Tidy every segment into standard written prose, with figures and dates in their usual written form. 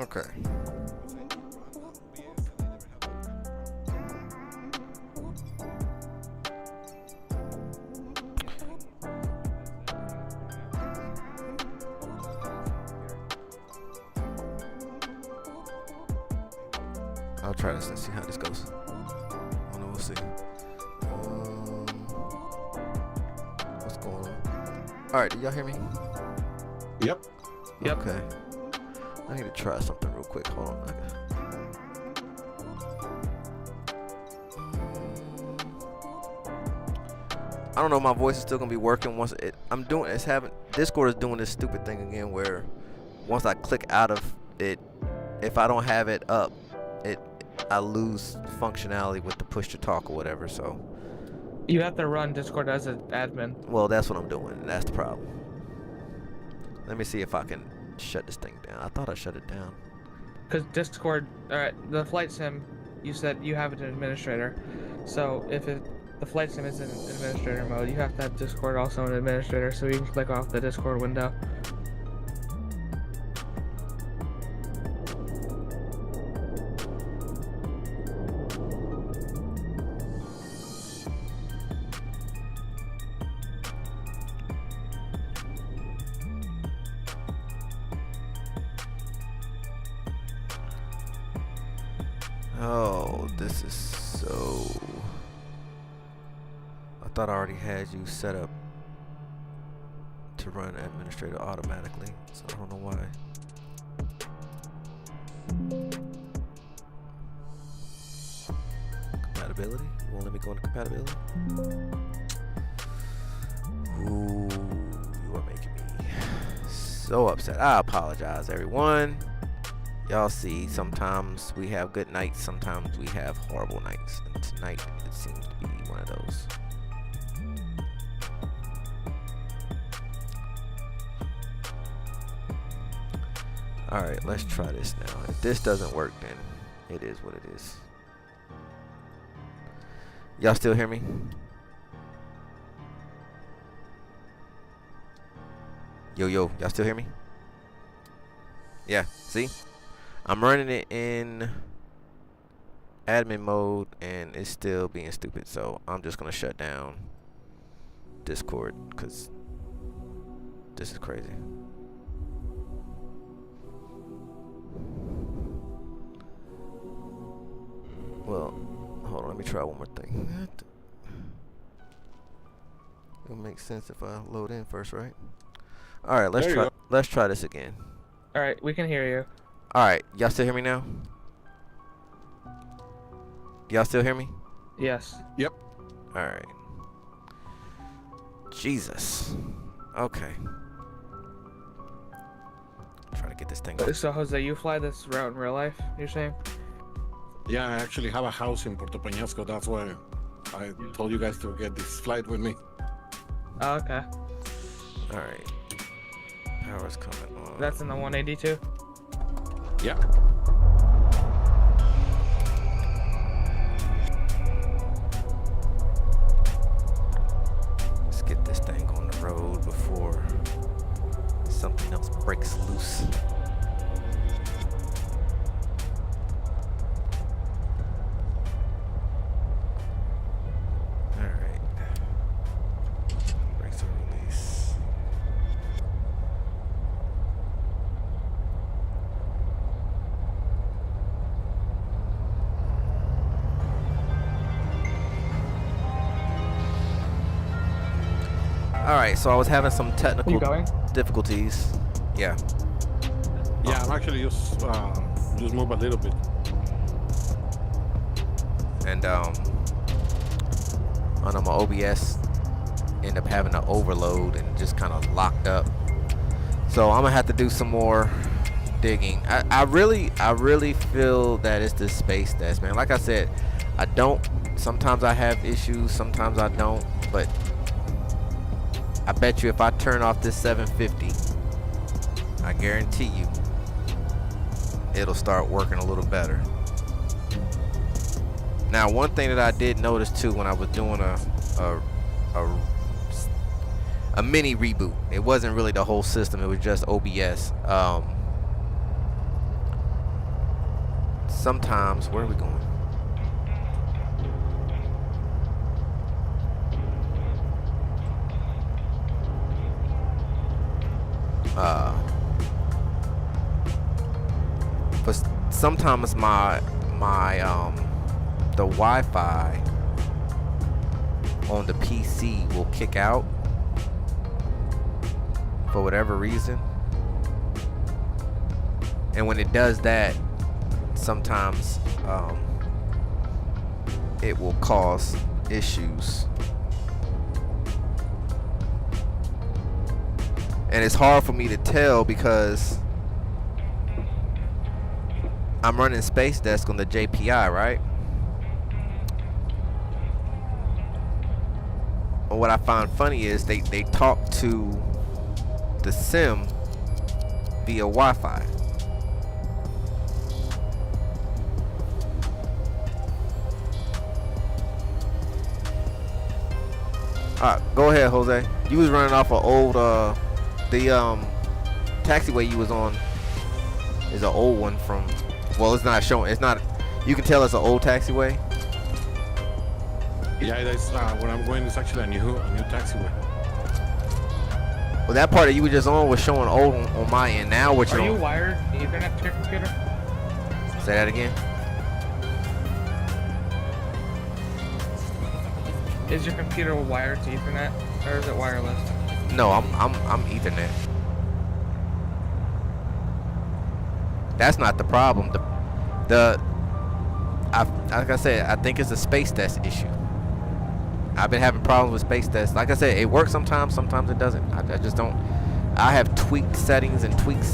Okay. I'll try this and see how this goes. I don't know, we'll see. What's going on? All right, do y'all hear me? Yep. Okay. I need to try something real quick. Hold on. I don't know. My voice is still gonna be working once Discord is doing this stupid thing again where once I click out of it, if I don't have it up, I lose functionality with the push to talk or whatever. So you have to run Discord as an admin. Well, that's what I'm doing. And that's the problem. Let me see if I can shut this thing down. I thought I shut it down. Because Discord, the flight sim, you said you have an administrator. So if the flight sim is in administrator mode, you have to have Discord also an administrator, so you can click off the Discord window. Oh, this is so... I thought I already had you set up to run administrator automatically, so I don't know why. Compatibility? You won't let me go into compatibility? Ooh, you are making me so upset. I apologize, everyone. Y'all see, sometimes we have good nights, sometimes we have horrible nights. And tonight, it seems to be one of those. Alright, let's try this now. If this doesn't work, then it is what it is. Y'all still hear me? Yo, y'all still hear me? Yeah, see? I'm running it in admin mode and it's still being stupid, so I'm just gonna shut down Discord because this is crazy. Well, hold on, let me try one more thing. It'll make sense if I load in first, right? All right, let's try this again. All right, we can hear you. All right, y'all still hear me now? Y'all still hear me? Yes. Yep. All right. Jesus. Okay. Try to get this thing. So Jose, you fly this route in real life? You're saying? Yeah, I actually have a house in Puerto Peñasco. That's why I told you guys to get this flight with me. Oh, okay. All right. Power's coming on. That's in the 182? Yeah. Let's get this thing on the road before something else breaks loose. All right. Brakes are release. All right, so I was having some technical difficulties. Yeah. Yeah, I'm actually just move a little bit. And I know my OBS ended up having to overload and just kind of locked up. So I'm gonna have to do some more digging. I really feel that it's the space desk, man. Like I said, sometimes I have issues, sometimes I don't, but I bet you if I turn off this 750, I guarantee you it'll start working a little better. Now, one thing that I did notice too when I was doing a mini reboot, it wasn't really the whole system, it was just OBS. sometimes, where are we going? But sometimes my the Wi-Fi on the PC will kick out for whatever reason, and when it does that, sometimes it will cause issues, and it's hard for me to tell because I'm running SpaceDesk on the JPI, right? And what I find funny is they talk to the sim via Wi-Fi. Alright, go ahead, Jose. You was running off an old the taxiway you was on is an old one from, well, it's not showing, it's not, you can tell it's an old taxiway. Yeah, that's where I'm going is actually a new taxiway. Well, that part that you were just on was showing old on my end. Now what you're Are you on, wired Ethernet to your computer? say that again. Is your computer wired to Ethernet, or is it wireless? No, I'm Ethernet. That's not the problem. Like I said, I think it's a SpaceDesk issue. I've been having problems with SpaceDesk. Like I said, it works sometimes, sometimes it doesn't. I just don't. I have tweaked settings and I've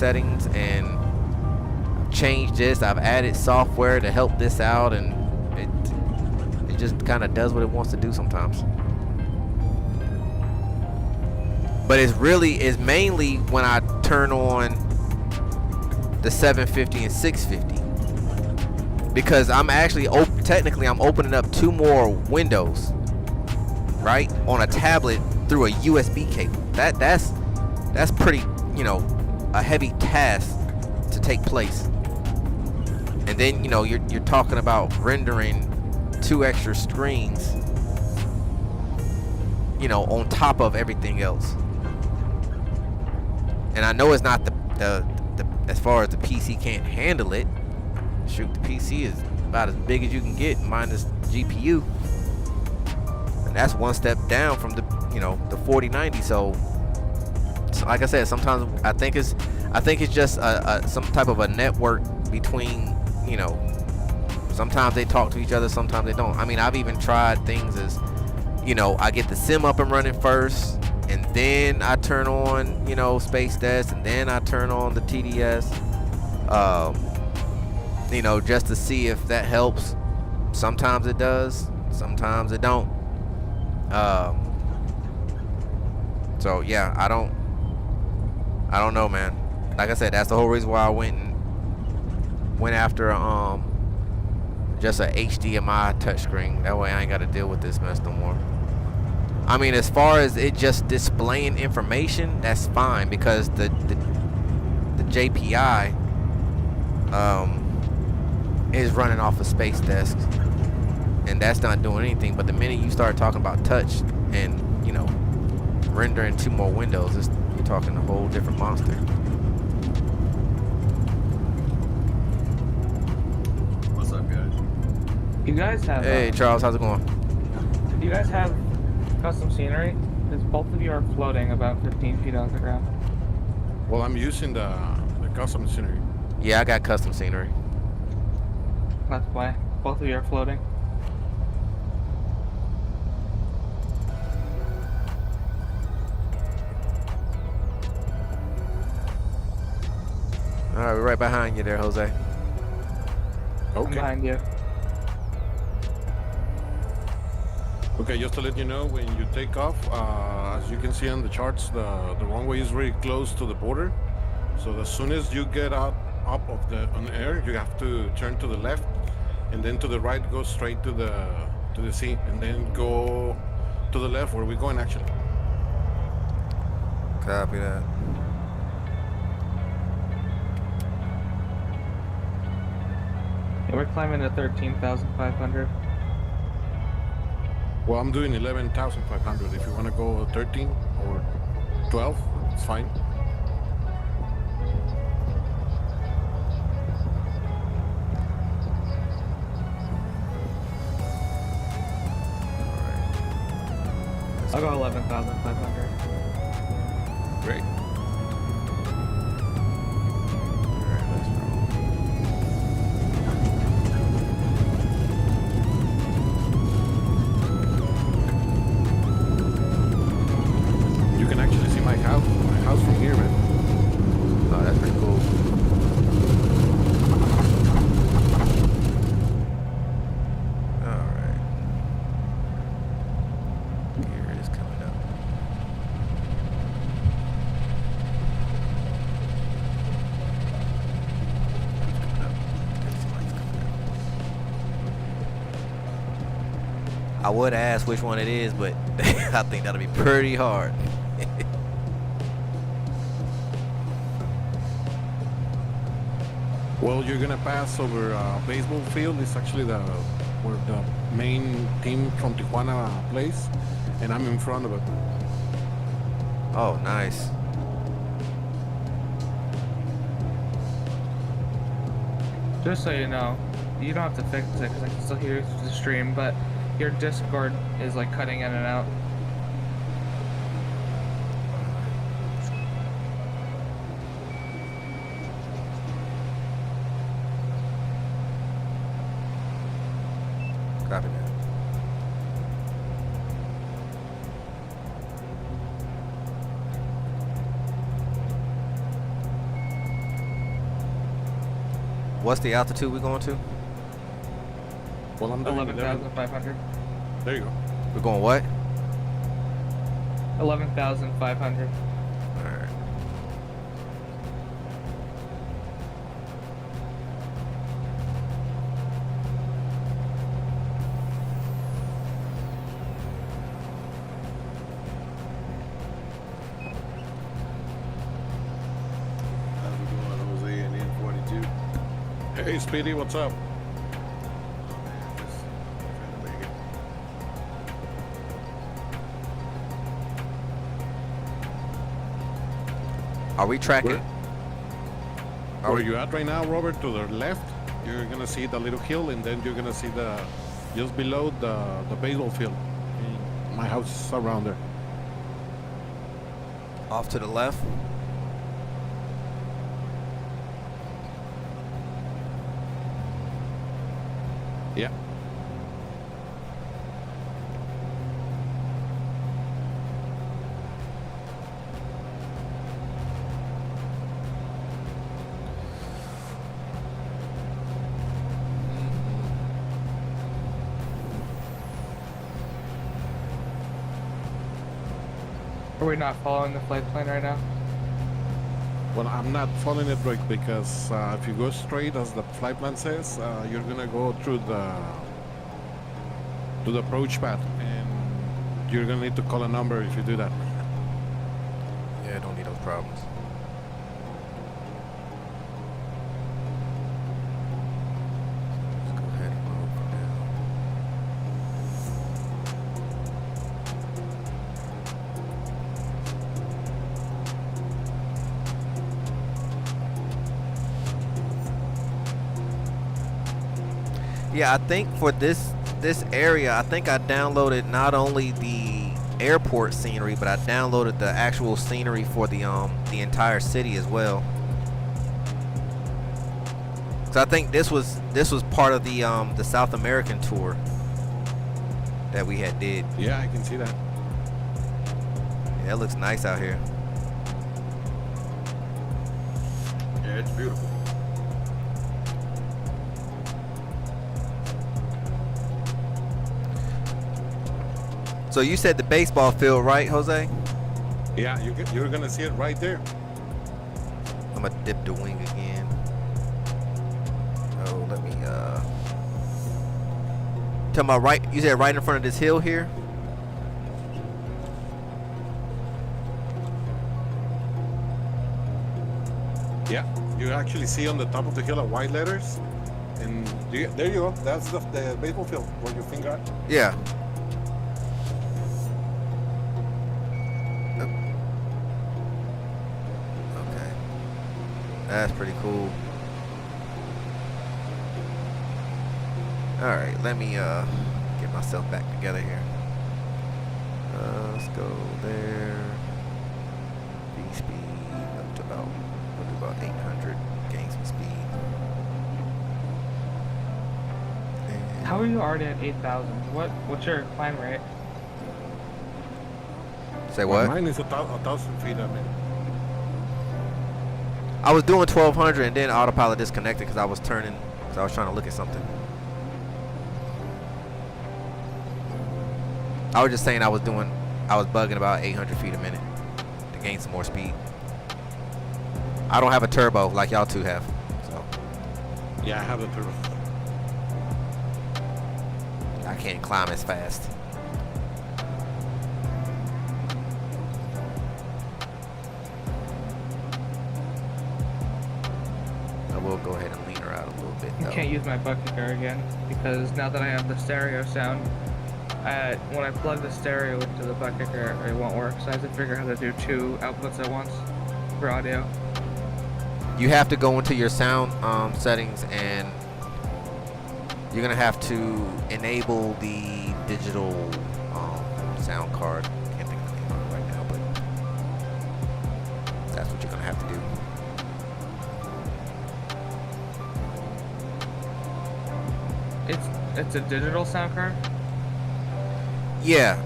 changed this. I've added software to help this out, and it just kind of does what it wants to do sometimes. But it's mainly when I turn on the 750 and 650, because I'm actually technically I'm opening up 2 more windows, right, on a tablet through a USB cable. That's pretty, a heavy task to take place. And then you're talking about rendering 2 extra screens, on top of everything else. And I know it's not the as far as the PC can't handle it. Shoot, the PC is about as big as you can get minus GPU, and that's one step down from the 4090. So like I said, sometimes I think it's just some type of a network between, sometimes they talk to each other, sometimes they don't. I mean, I've even tried things as, I get the sim up and running first, and then I turn on, SpaceDesk, and then I turn on the TDS, just to see if that helps. Sometimes it does, sometimes it don't. So yeah, I don't know, man. Like I said, that's the whole reason why I went after just a HDMI touchscreen. That way I ain't got to deal with this mess no more. I mean, as far as it just displaying information, that's fine, because the JPI is running off of SpaceDesk, and that's not doing anything. But the minute you start talking about touch and rendering 2 more windows, you're talking a whole different monster. What's up, guys? You guys have. Hey, Charles, how's it going? You guys have custom scenery? Because both of you are floating about 15 feet off the ground. Well, I'm using the custom scenery. Yeah, I got custom scenery. That's why both of you are floating. All right, we're right behind you there, Jose. I'm Okay. behind you. Okay, just to let you know, when you take off, as you can see on the charts, the runway is very close to the border. So as soon as you get up of on air, you have to turn to the left, and then to the right, go straight to the sea, and then go to the left where we're going actually. Copy that. Yeah, we're climbing to 13,500. Well, I'm doing 11,500. If you want to go 13 or 12, it's fine. I'll go 11,500. Great. Alright, let's roll. You can actually see my house from here, man. Oh, that's pretty cool. Alright. Gear is coming up. I would ask which one it is, but I think that'll be pretty hard. Well, you're gonna pass over a baseball field. It's actually where the main team from Tijuana plays, and I'm in front of it. Oh, nice. Just so you know, you don't have to fix it because I can still hear you through the stream, but your Discord is like cutting in and out. Copy that. What's the altitude we're going to? Well, I'm doing 11,500. There you go. We're going what? 11,500. Alright. How's it going, Jose and N42? Hey, Speedy, what's up? Oh, man, just trying to make it. Are we tracking? Where you at right now, Robert? To the left, you're gonna see the little hill, and then you're gonna see just below the baseball field. And my house is around there. Off to the left? Yeah. Are we not following the flight plan right now? Well, I'm not following it right because if you go straight as the flight plan says, you're gonna go through the approach path, and you're gonna need to call a number if you do that. Yeah, don't need those problems. Let's go ahead and move now. Yeah, I think for this area, I think I downloaded not only the airport scenery, but I downloaded the actual scenery for the entire city as well. So I think this was part of the South American tour that we had did. Yeah, I can see that. Yeah, it looks nice out here. Yeah, it's beautiful. So you said the baseball field, right, Jose? Yeah, you're gonna see it right there. I'm gonna dip the wing again. Oh, let me tell my right. You said right in front of this hill here. Yeah, you actually see on the top of the hill a white letters. And there you go. That's the baseball field where your finger at. Yeah. Okay. That's pretty cool. Alright, let me get myself back together here. Let's go there. V-speed up to about, we'll do about 800. Gain some speed. And How are you already at 8,000? What's your climb rate? say what? Mine is 1,000 feet. I mean, I was doing 1,200 and then autopilot disconnected because I was turning, because I was trying to look at something. I was just saying I was bugging about 800 feet a minute to gain some more speed. I don't have a turbo like y'all two have, so yeah, I have the turbo. I can't climb as fast. I will go ahead and lean her out a little bit I though. can't use my bucket car again because now that I have the stereo sound, when I plug the stereo into the bucket car, it won't work. So I have to figure out how to do 2 outputs at once for audio. You have to go into your sound settings and you're gonna have to enable the digital sound card. Can't think of the name of it right now, but that's what you're gonna have to do. It's a digital sound card. Yeah,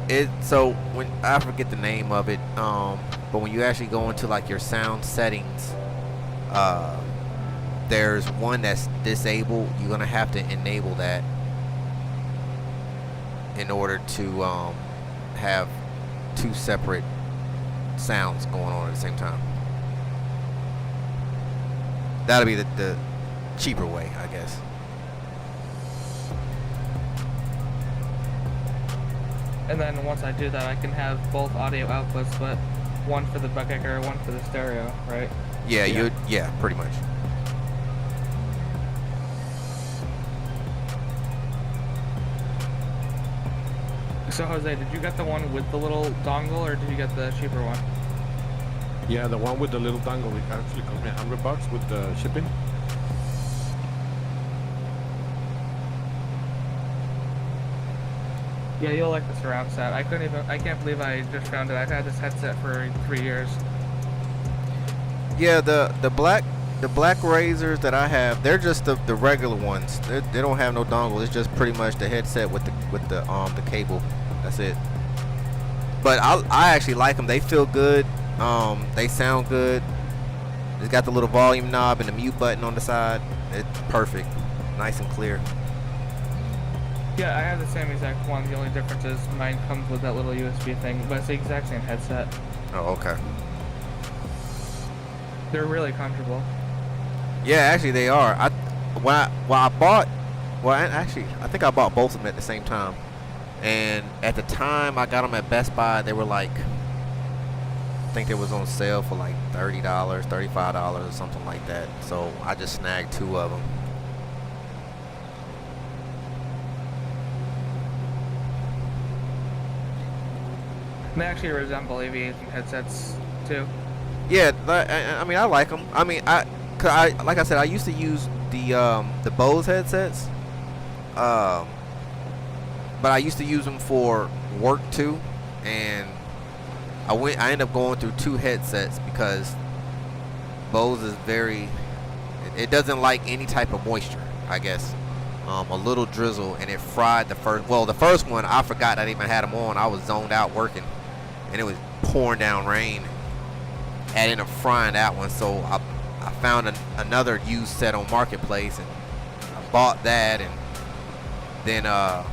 so when I forget the name of it, but when you actually go into like your sound settings, there's one that's disabled. You're gonna have to enable that in order to have 2 separate sounds going on at the same time. That'll be the cheaper way, I guess. And then once I do that, I can have both audio outputs, but one for the bucket car, one for the stereo, right? Yeah, yeah, pretty much. So Jose, did you get the one with the little dongle, or did you get the cheaper one? Yeah, the one with the little dongle, it actually cost me $100 with the shipping. Yeah, you'll like the surround set. I can't believe I just found it. I've had this headset for 3 years. Yeah, the black razors that I have, they're just the regular ones. They don't have no dongle. It's just pretty much the headset with the cable. That's it. But I actually like them. They feel good. They sound good. It's got the little volume knob and the mute button on the side. It's perfect, nice and clear. Yeah, I have the same exact one. The only difference is mine comes with that little USB thing, but it's the exact same headset. Oh, okay. They're really comfortable. Yeah, actually they are. I think I bought both of them at the same time. And at the time I got them at Best Buy, they were like, I think they was on sale for like $30, $35 or something like that. So I just snagged 2 of them. They actually resemble aviation headsets too. Yeah, I mean I like them. I mean like I said, I used to use the Bose headsets, but I used to use them for work too, and I ended up going through 2 headsets because Bose is it doesn't like any type of moisture, I guess. A little drizzle and it fried the first one. I forgot I even had them on. I was zoned out working and it was pouring down rain and ended up frying that one. So I found another used set on Marketplace and I bought that, and then I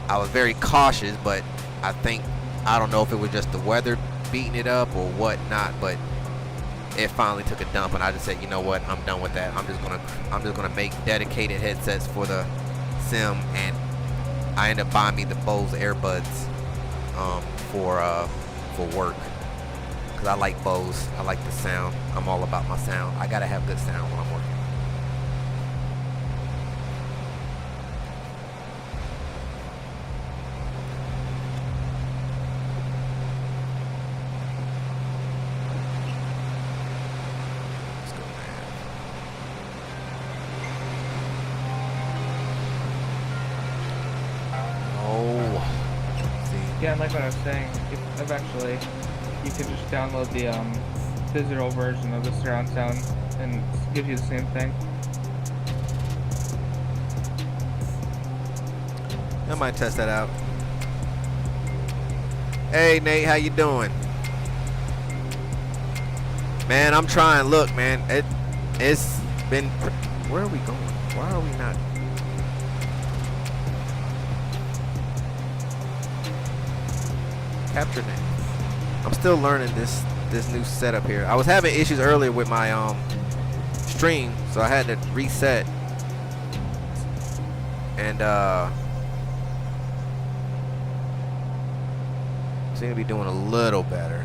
was very cautious, but I don't know if it was just the weather beating it up or whatnot, but it finally took a dump, and I just said, you know what, I'm done with that. I'm just gonna make dedicated headsets for the sim, and I ended up buying me the Bose earbuds for work, because I like Bose. I like the sound. I'm all about my sound. I gotta have good sound when I'm working. Yeah, and like what I was saying, eventually you can just download the digital version of the surround sound and it gives you the same thing. I might test that out. Hey Nate, how you doing? Man, I'm trying. Look, man, it's been. Where are we going? Why are we not? Capture that. I'm still learning this new setup here. I was having issues earlier with my stream, so I had to reset. And seem to be doing a little better.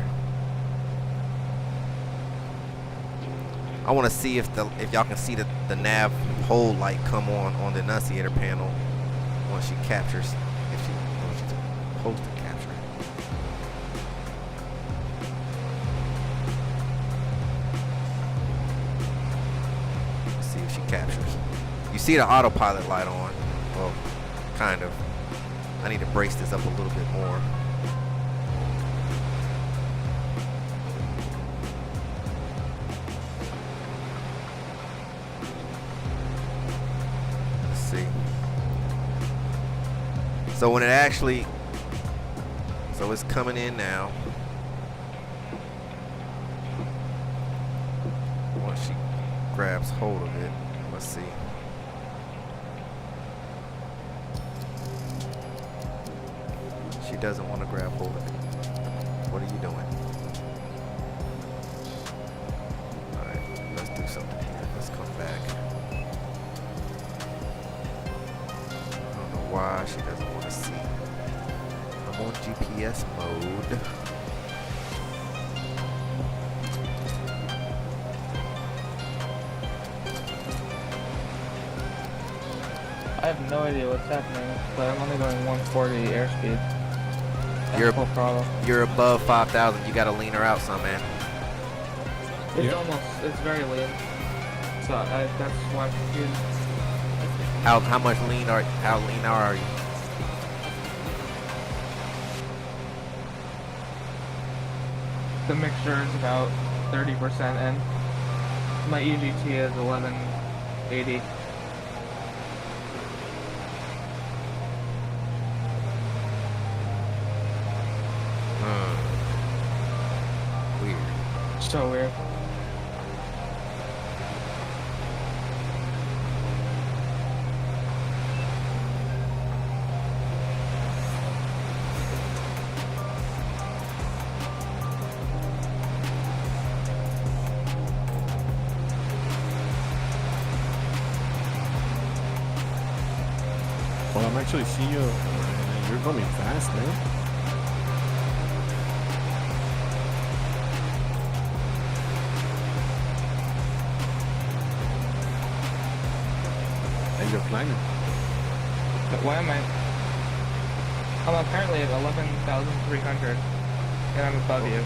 I want to see if y'all can see the nav hole light come on the enunciator panel once she captures, if she's supposed to capture. Let's see if she captures. You see the autopilot light on? Well, kind of. I need to brace this up a little bit more. So when it actually, so it's coming in now. Once she grabs hold of it, let's see. She doesn't want to grab hold of it. What are you doing? All right, let's do something here. Let's come back. I don't know why she doesn't want to see. I'm on GPS mode. I have no idea what's happening, but I'm only going 140 airspeed. You're full throttle. You're above 5,000. You gotta lean her out some, man. It's almost, it's very lean. So that's why I'm confused. How much lean are you? The mixture is about 30% in. My EGT is 1180. Weird. So weird. Well, I'm actually seeing you. You're coming fast, man. And you're flying. But why am I? I'm apparently at 11,300, and I'm above you.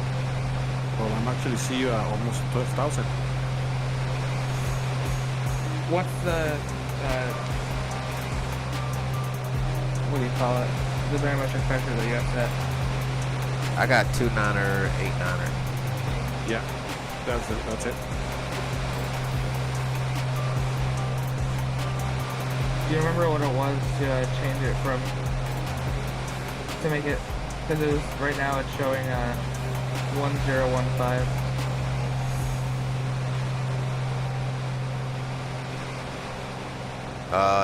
Well, I'm actually seeing you at almost 12,000. What's the what do you call it? The barometric pressure that you have set? I got 2.9er, 8.9er. Yeah, that's it. Do you remember what it was to change it from, to make it, because it was, right now it's showing 1015.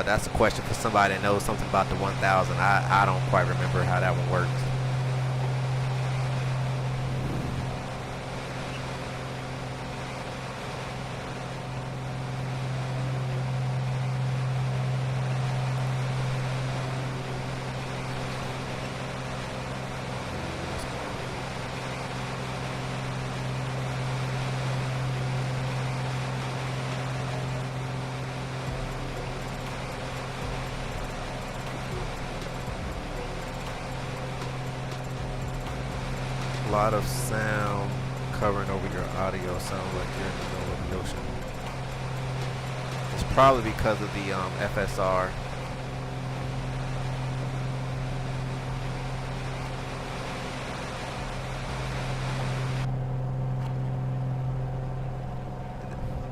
That's a question for somebody that knows something about the 1000. I don't quite remember how that one works. A lot of sound covering over your audio. Sounds like you're in the middle of the ocean. It's probably because of the FSR.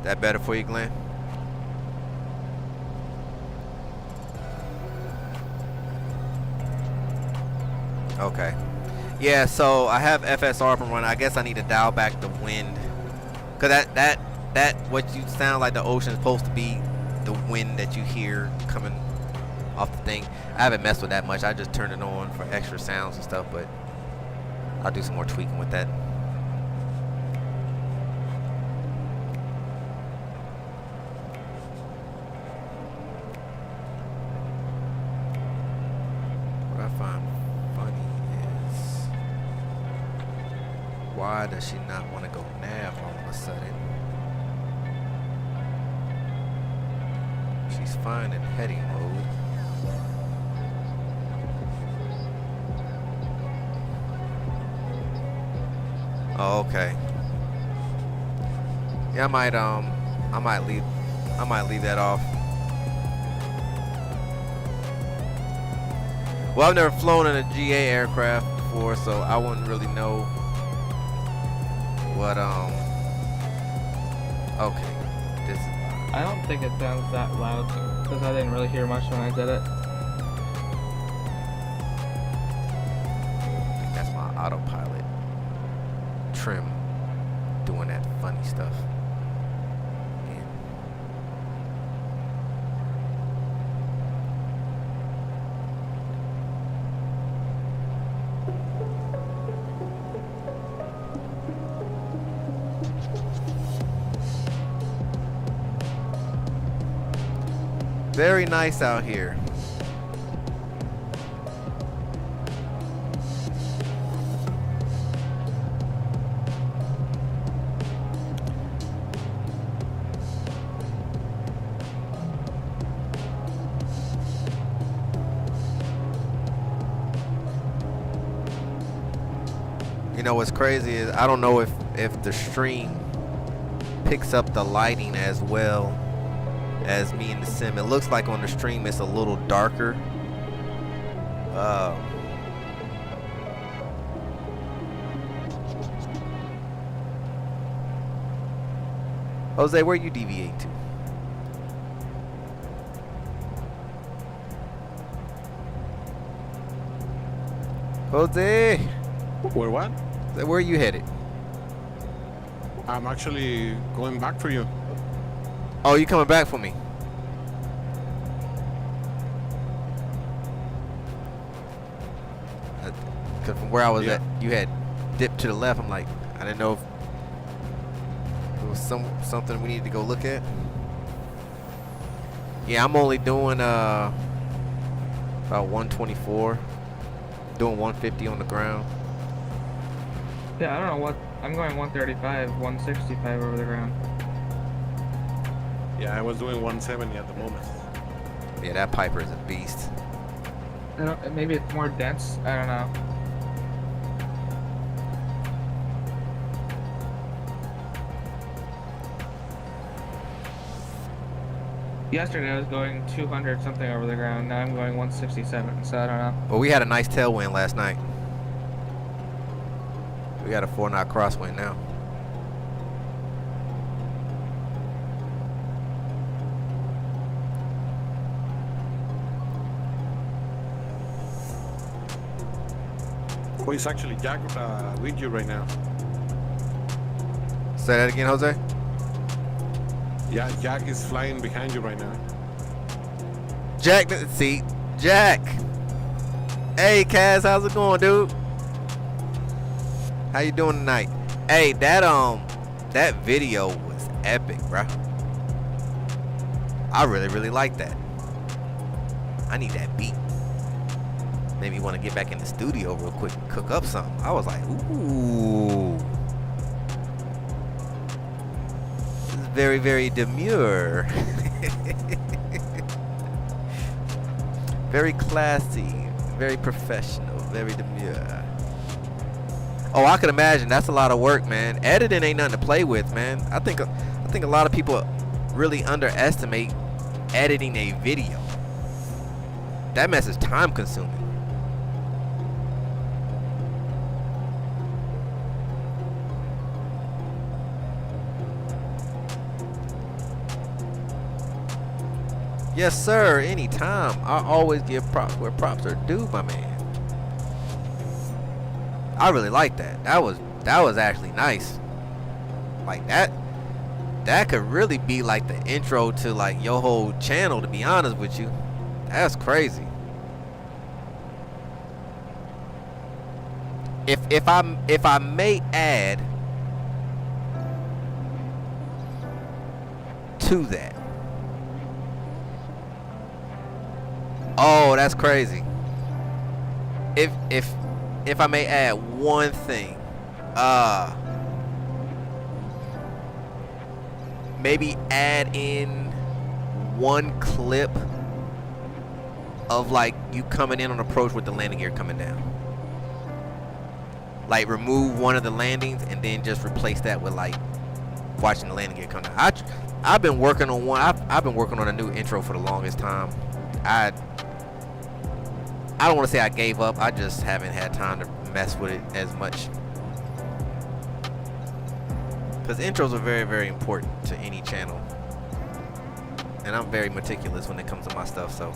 That better for you, Glenn? Okay. Yeah, so I have FSR up and running. I guess I need to dial back the wind. Cause that what you sound like the ocean is supposed to be the wind that you hear coming off the thing. I haven't messed with that much. I just turned it on for extra sounds and stuff, but I'll do some more tweaking with that. What I find funny is, why does she not want to go nav all of a sudden? She's fine in heading mode. Oh, okay. Yeah, I might leave that off. Well, I've never flown in a GA aircraft before, so I wouldn't really know what okay. This is, I don't think it sounds that loud because I didn't really hear much when I did it. I think that's my autopilot trim doing that funny stuff. Very nice out here. You know what's crazy is I don't know if the stream picks up the lighting as well as me in the sim. It looks like on the stream it's a little darker. Jose, where you deviate to? Jose, Where what? where are you headed? I'm actually going back for you. Oh, you coming back for me? Cause from where I was Yeah. at, you had dipped to the left. I'm like, I didn't know if there was something we needed to go look at. Yeah, I'm only doing about 124, doing 150 on the ground. Yeah, I don't know what. I'm going 135, 165 over the ground. Yeah, I was doing 170 at the moment. Yeah, that Piper is a beast. I don't, maybe it's more dense. I don't know. Yesterday I was going 200 something over the ground. Now I'm going 167. So I don't know. Well, we had a nice tailwind last night. We got a 4-knot crosswind now. Oh, it's actually Jack with you right now. Say that again, Jose. Yeah, Jack is flying behind you right now. Jack, see, Jack. Hey, Kaz, how's it going, dude? How you doing tonight? Hey, that video was epic, bruh. I really like that. I need that beat. Made me want to get back in the studio real quick and cook up something. I was like, ooh. This is very demure. Very classy, very professional, very demure. Oh, I can imagine that's a lot of work, man. Editing ain't nothing to play with, man. I think a lot of people really underestimate editing a video. That mess is time consuming. Yes, sir. Anytime. I always give props where props are due, my man. I really like that. That was actually nice. Like that could really be like the intro to like your whole channel, to be honest with you. That's crazy. If I may add to that. Oh, that's crazy. If I may add one thing, maybe add in one clip of like you coming in on approach with the landing gear coming down. Like remove one of the landings and then just replace that with like watching the landing gear come down. I've been working on one. I've been working on a new intro for the longest time. I don't want to say I gave up. I just haven't had time to mess with it as much. Because intros are very, very important to any channel. And I'm very meticulous when it comes to my stuff, so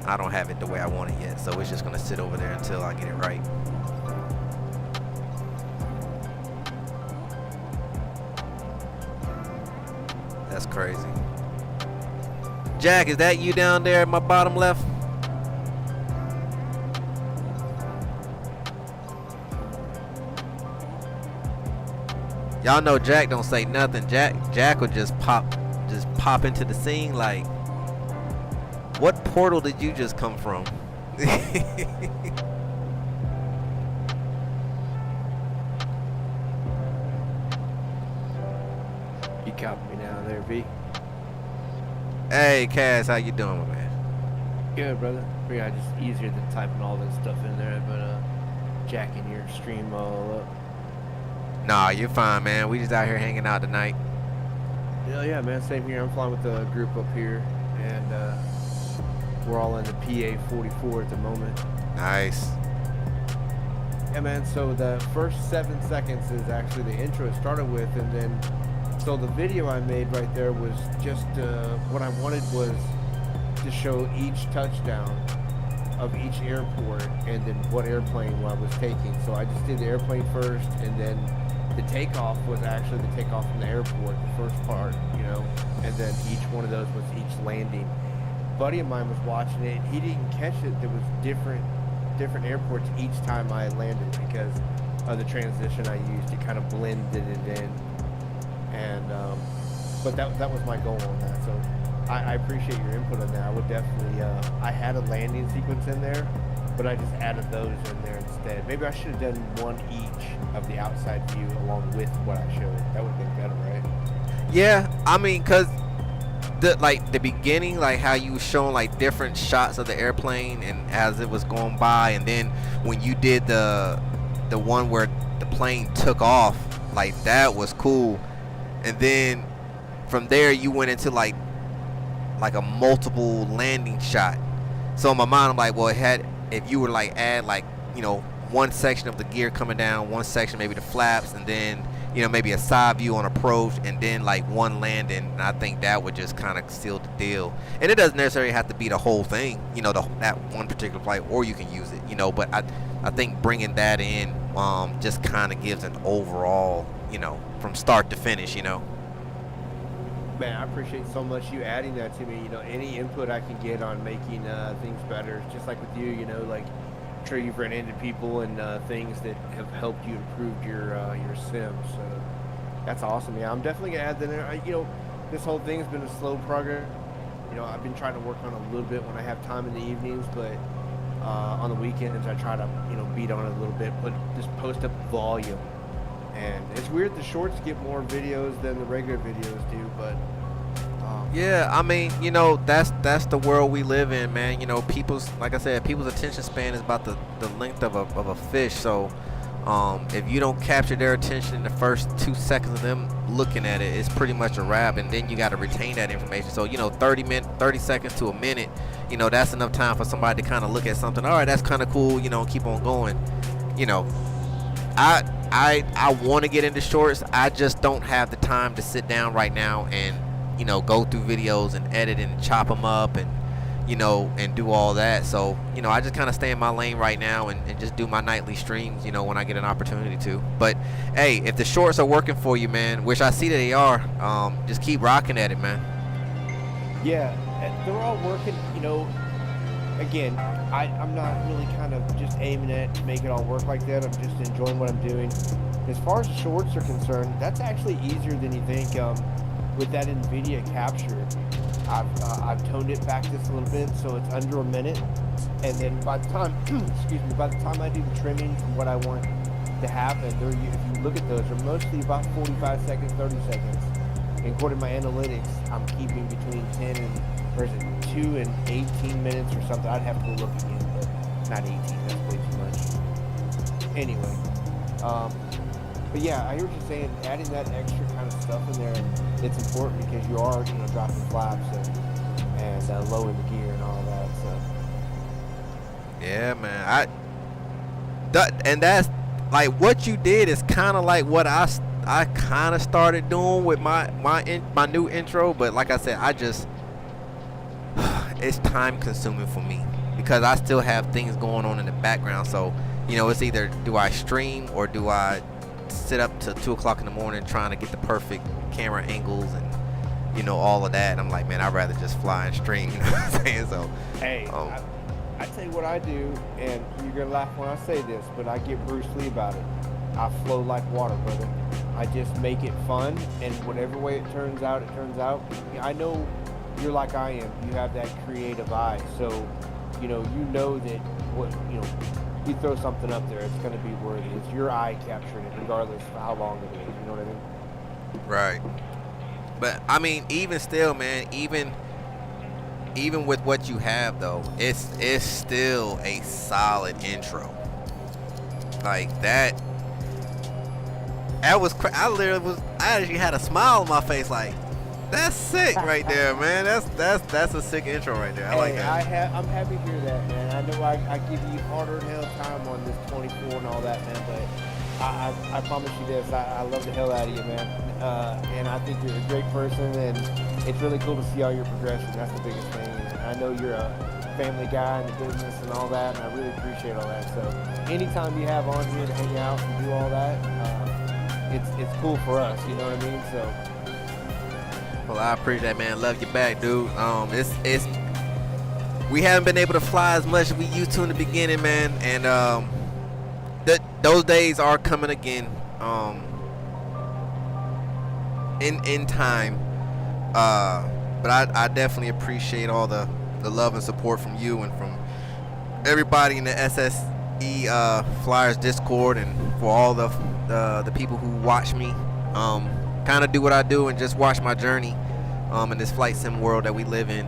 I don't have it the way I want it yet. So it's just going to sit over there until I get it right. That's crazy. Jack, is that you down there at my bottom left? Y'all know Jack don't say nothing. Jack will just pop into the scene like, what portal did you just come from? You copy me now there, V? Hey Cass, how you doing, my man? Good, brother. Yeah, just easier than typing all that stuff in there, but jacking your stream all up. Nah, you're fine, man. We just out here hanging out tonight. Hell yeah, man. Same here. I'm flying with the group up here, and we're all in the PA-44 at the moment. Nice. Yeah, man. So the first 7 seconds is actually the intro it started with, and then so the video I made right there was just what I wanted was to show each touchdown of each airport and then what airplane I was taking. So I just did the airplane first, and then the takeoff was actually the takeoff from the airport, the first part, you know, and then each one of those was each landing. A buddy of mine was watching it, and he didn't catch it. There was different airports each time I landed because of the transition I used. It kind of blended it in, and but that was my goal on that. So I appreciate your input on that. I would definitely I had a landing sequence in there, but I just added those in there instead. Maybe I should have done one each of the outside view along with what I showed. That would have been better, right? Yeah, I mean, cause the beginning, like how you was showing like different shots of the airplane and as it was going by, and then when you did the one where the plane took off, like that was cool. And then from there you went into like a multiple landing shot. So in my mind I'm like, well, if you were like add like, you know, one section of the gear coming down, one section maybe the flaps, and then, you know, maybe a side view on approach, and then like one landing, and I think that would just kind of seal the deal. And it doesn't necessarily have to be the whole thing, you know, that one particular flight, or you can use it, you know, but I think bringing that in just kind of gives an overall, you know, from start to finish, you know. Man, I appreciate so much you adding that to me. You know, any input I can get on making things better, just like with you, you know, like I'm sure you've run into people and things that have helped you improve your sim. So that's awesome. Yeah, I'm definitely gonna add that in. You know, this whole thing's been a slow progress. You know, I've been trying to work on it a little bit when I have time in the evenings, but on the weekends I try to, you know, beat on it a little bit, but just post up volume. And it's weird the shorts get more videos than the regular videos do, but yeah, I mean, you know, that's the world we live in, man. You know, like I said, people's attention span is about the length of a fish. So if you don't capture their attention in the first 2 seconds of them looking at it, it's pretty much a wrap, and then you got to retain that information. So, you know, 30 seconds to a minute, you know, that's enough time for somebody to kind of look at something. All right, that's kind of cool, you know, keep on going. You know, I want to get into shorts. I just don't have the time to sit down right now and you know, go through videos and edit and chop them up and, you know, and do all that. So, you know, I just kind of stay in my lane right now and just do my nightly streams, you know, when I get an opportunity to. But hey, if the shorts are working for you, man, which I see that they are, just keep rocking at it, man. Yeah, they're all working, you know. Again, I'm not really kind of just aiming at to make it all work like that. I'm just enjoying what I'm doing. As far as shorts are concerned, that's actually easier than you think. With that NVIDIA capture, I've toned it back just a little bit, so it's under a minute. And then by the time, excuse me, by the time I do the trimming from what I want to happen, if you look at those, they're mostly about 45 seconds, 30 seconds. And according to my analytics, I'm keeping between 10 and, or is it 2 and 18 minutes or something. I'd have to go look again, but not 18. That's way too much. Anyway, but yeah, I hear what you're saying. Adding that extra kind of stuff in there, it's important because you are, you know, dropping flaps and lowering the gear and all that. So Yeah, man. And that's like what you did is kind of like what I kind of started doing with my new intro, but like I said, it's time consuming for me because I still have things going on in the background. So, you know, it's either do I stream or do I sit up to 2 o'clock in the morning trying to get the perfect camera angles and, you know, all of that. And I'm like, man, I'd rather just fly and stream, you know what I'm saying? So, hey, I tell you what I do, and you're gonna laugh when I say this, but I get Bruce Lee about it. I flow like water, brother. I just make it fun, and whatever way it turns out, it turns out. I know you're like I am. You have that creative eye, so you know that what you throw something up there, it's gonna be worthy. It's your eye capturing it, regardless of how long it is. You know what I mean? Right. But I mean, even still, man, even with what you have though, it's still a solid intro. Like that was I actually had a smile on my face, like that's sick right there, man. That's a sick intro right there. I like that. I'm happy to hear that, man. I know I give you harder than hell time on this 24 and all that, man, but I promise you this, I love the hell out of you, man. And I think you're a great person, and it's really cool to see all your progression. That's the biggest thing. And I know you're a family guy in the business and all that, and I really appreciate all that. So anytime you have on here to hang out and do all that, it's cool for us, you know what I mean? So well, I appreciate that, man. Love you back, dude. We haven't been able to fly as much as we used to in the beginning, man, and those days are coming again. In time, but I definitely appreciate all the love and support from you and from everybody in the SSE Flyers Discord, and for all the people who watch me kind of do what I do and just watch my journey in this flight sim world that we live in.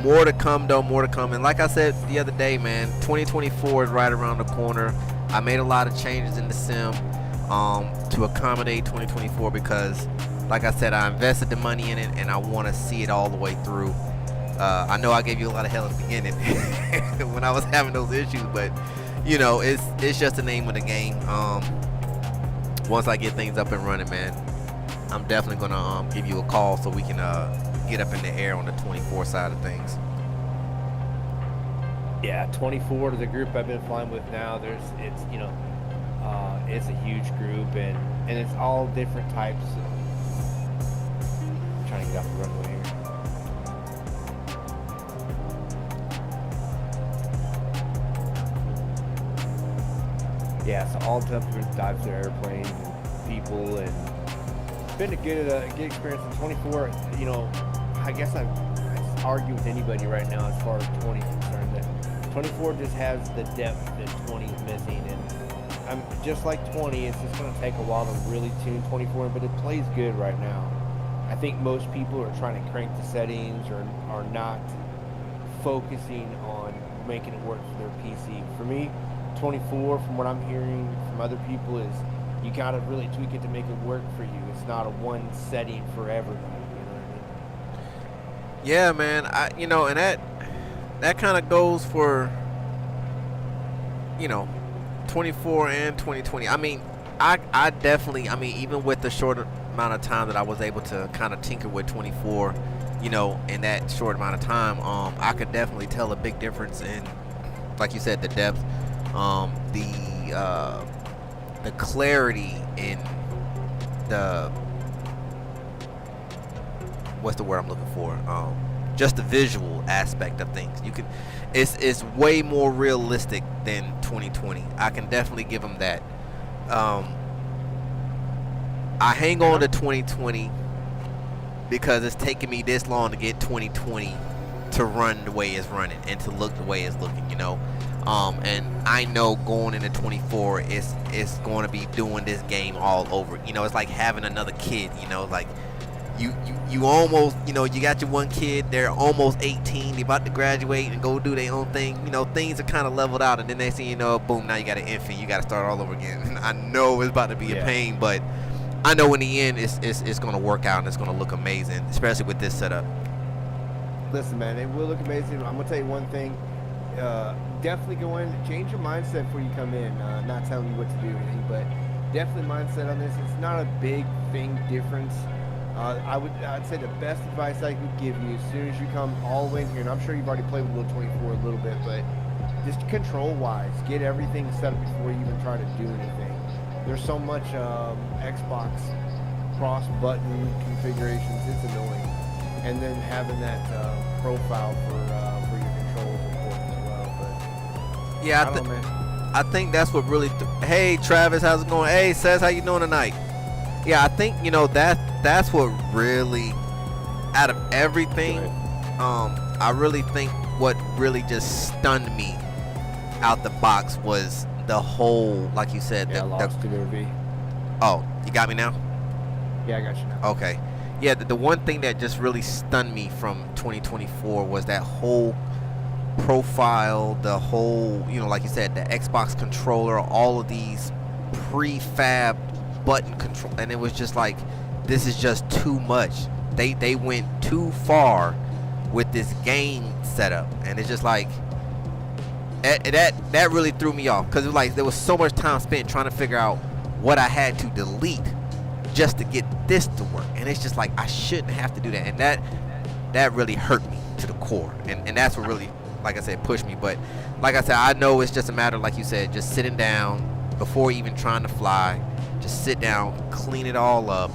More to come though, more to come. And like I said the other day, man, 2024 is right around the corner. I made a lot of changes in the sim to accommodate 2024 because, like I said, I invested the money in it and I want to see it all the way through. I know I gave you a lot of hell at the beginning when I was having those issues, but you know, it's just the name of the game. Once I get things up and running, man, I'm definitely gonna give you a call so we can get up in the air on the 24 side of things. Yeah, 24 to the group I've been flying with now. It's a huge group, and it's all different types. I'm trying to get off the runway here. Yeah, so all different types of airplanes and people, and it's been a good experience in 24. You know, I guess I argue with anybody right now as far as 20 is concerned that 24 just has the depth that 20 is missing, and I'm just like 20. It's just going to take a while to really tune 24, but it plays good right now. I think most people are trying to crank the settings or are not focusing on making it work for their PC. For me, 24, from what I'm hearing from other people, is you got to really tweak it to make it work for you. It's not a one setting for everybody. You know what I mean? Yeah, man. And that kind of goes for 24 and 2020. I mean, I definitely, even with the shorter amount of time that I was able to kind of tinker with 24, you know, in that short amount of time, I could definitely tell a big difference in, like you said, the depth, the clarity in the, what's the word I'm looking for? Just the visual aspect of things. You can, it's way more realistic than 2020. I can definitely give them that. I hang on to 2020 because it's taken me this long to get 2020 to run the way it's running and to look the way it's looking, you know. And I know going into 24, it's going to be doing this game all over. You know, it's like having another kid. You know, like you almost, you know, you got your one kid, they're almost 18, they're about to graduate and go do their own thing. You know, things are kind of leveled out, and then next thing you know, boom, now you got an infant, you got to start all over again. I know it's about to be a pain, but I know in the end it's going to work out and it's going to look amazing, especially with this setup. Listen, man, it will look amazing. I'm gonna tell you one thing. Definitely go in, change your mindset before you come in. Not telling you what to do or anything, but definitely mindset on this. It's not a big thing difference. I'd say the best advice I could give you as soon as you come all the way in here, and I'm sure you've already played with Little 24 a little bit, but just control-wise, get everything set up before you even try to do anything. There's so much Xbox cross-button configurations, it's annoying. And then having that profile for your controls is important as well. But yeah, I think that's what really. Hey, Travis, how's it going? Hey, Says, how you doing tonight? Yeah, I think, you know, that's what really, out of everything, I really think what really just stunned me out the box was the whole, like you said, I lost to V. Oh, you got me now? Yeah, I got you now. Okay. Yeah, the one thing that just really stunned me from 2024 was that whole profile, the whole, you know, like you said, the Xbox controller, all of these prefab button control, and it was just like, this is just too much. They went too far with this game setup, and it's just like that really threw me off, because it was like there was so much time spent trying to figure out what I had to delete just to get this to work, and it's just like I shouldn't have to do that, and that really hurt me to the core, and that's what really, like I said, pushed me. But like I said, I know it's just a matter, like you said, just sitting down before even trying to fly. Just sit down, clean it all up,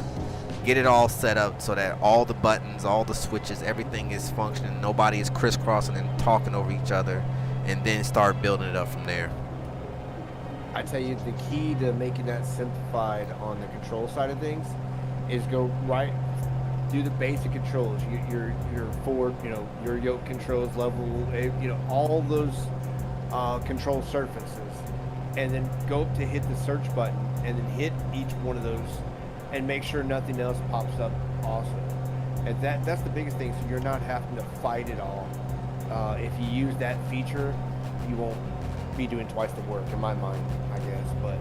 get it all set up so that all the buttons, all the switches, everything is functioning, nobody is crisscrossing and talking over each other, and then start building it up from there. I tell you, the key to making that simplified on the control side of things is go right, do the basic controls, your forward, you know, your yoke controls, level, you know, all those control surfaces, and then go up to hit the search button, and then hit each one of those, and make sure nothing else pops up also. And that's the biggest thing, so you're not having to fight it all. If you use that feature, you won't be doing twice the work, in my mind, I guess. But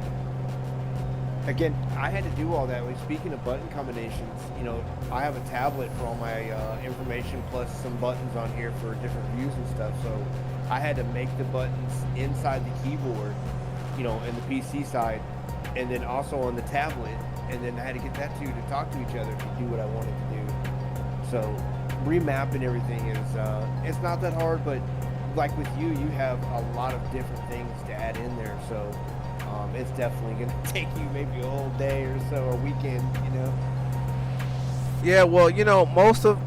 again, I had to do all that. Speaking of button combinations, you know, I have a tablet for all my information, plus some buttons on here for different views and stuff, so I had to make the buttons inside the keyboard, you know, in the PC side, and then also on the tablet, and then I had to get that to talk to each other to do what I wanted to do. So remapping everything is it's not that hard, but like with you have a lot of different things to add in there, so it's definitely gonna take you maybe a whole day or so, or weekend, you know. Yeah, well, you know, most of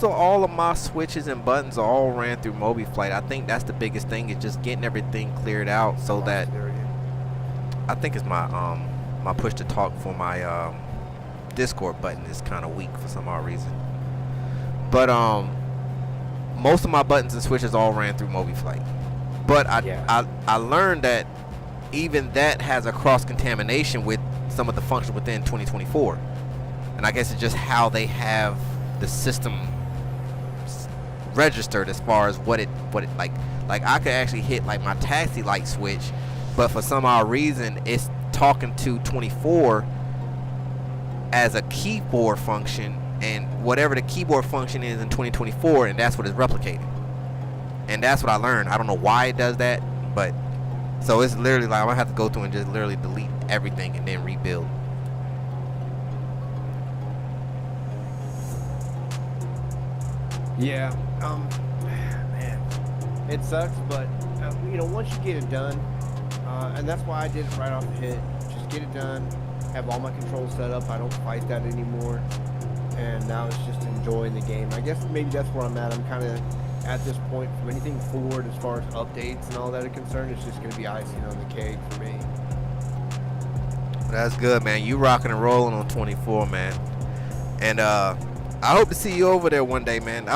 all of my switches and buttons are all ran through mobiflight. I think that's the biggest thing, is just getting everything cleared out, so that I think it's my my push to talk for my Discord button is kind of weak for some odd reason. But most of my buttons and switches all ran through mobiflight. But I learned that even that has a cross contamination with some of the functions within 2024, and I guess it's just how they have the system registered as far as what it like I could actually hit like my taxi light switch, but for some odd reason it's talking to 24 as a keyboard function, and whatever the keyboard function is in 2024, and that's what it's replicating. And that's what I learned. I don't know why it does that, but so it's literally like I'm gonna have to go through and just literally delete everything and then rebuild. Yeah. Man, it sucks, but you know, once you get it done, and that's why I did it right off the hit. Just get it done. Have all my controls set up. I don't fight that anymore. And now it's just enjoying the game. I guess maybe that's where I'm at. I'm kind of at this point from anything forward as far as updates and all that are concerned. It's just going to be icing on the cake for me. That's good, man. You rocking and rolling on 24, man. And I hope to see you over there one day, man.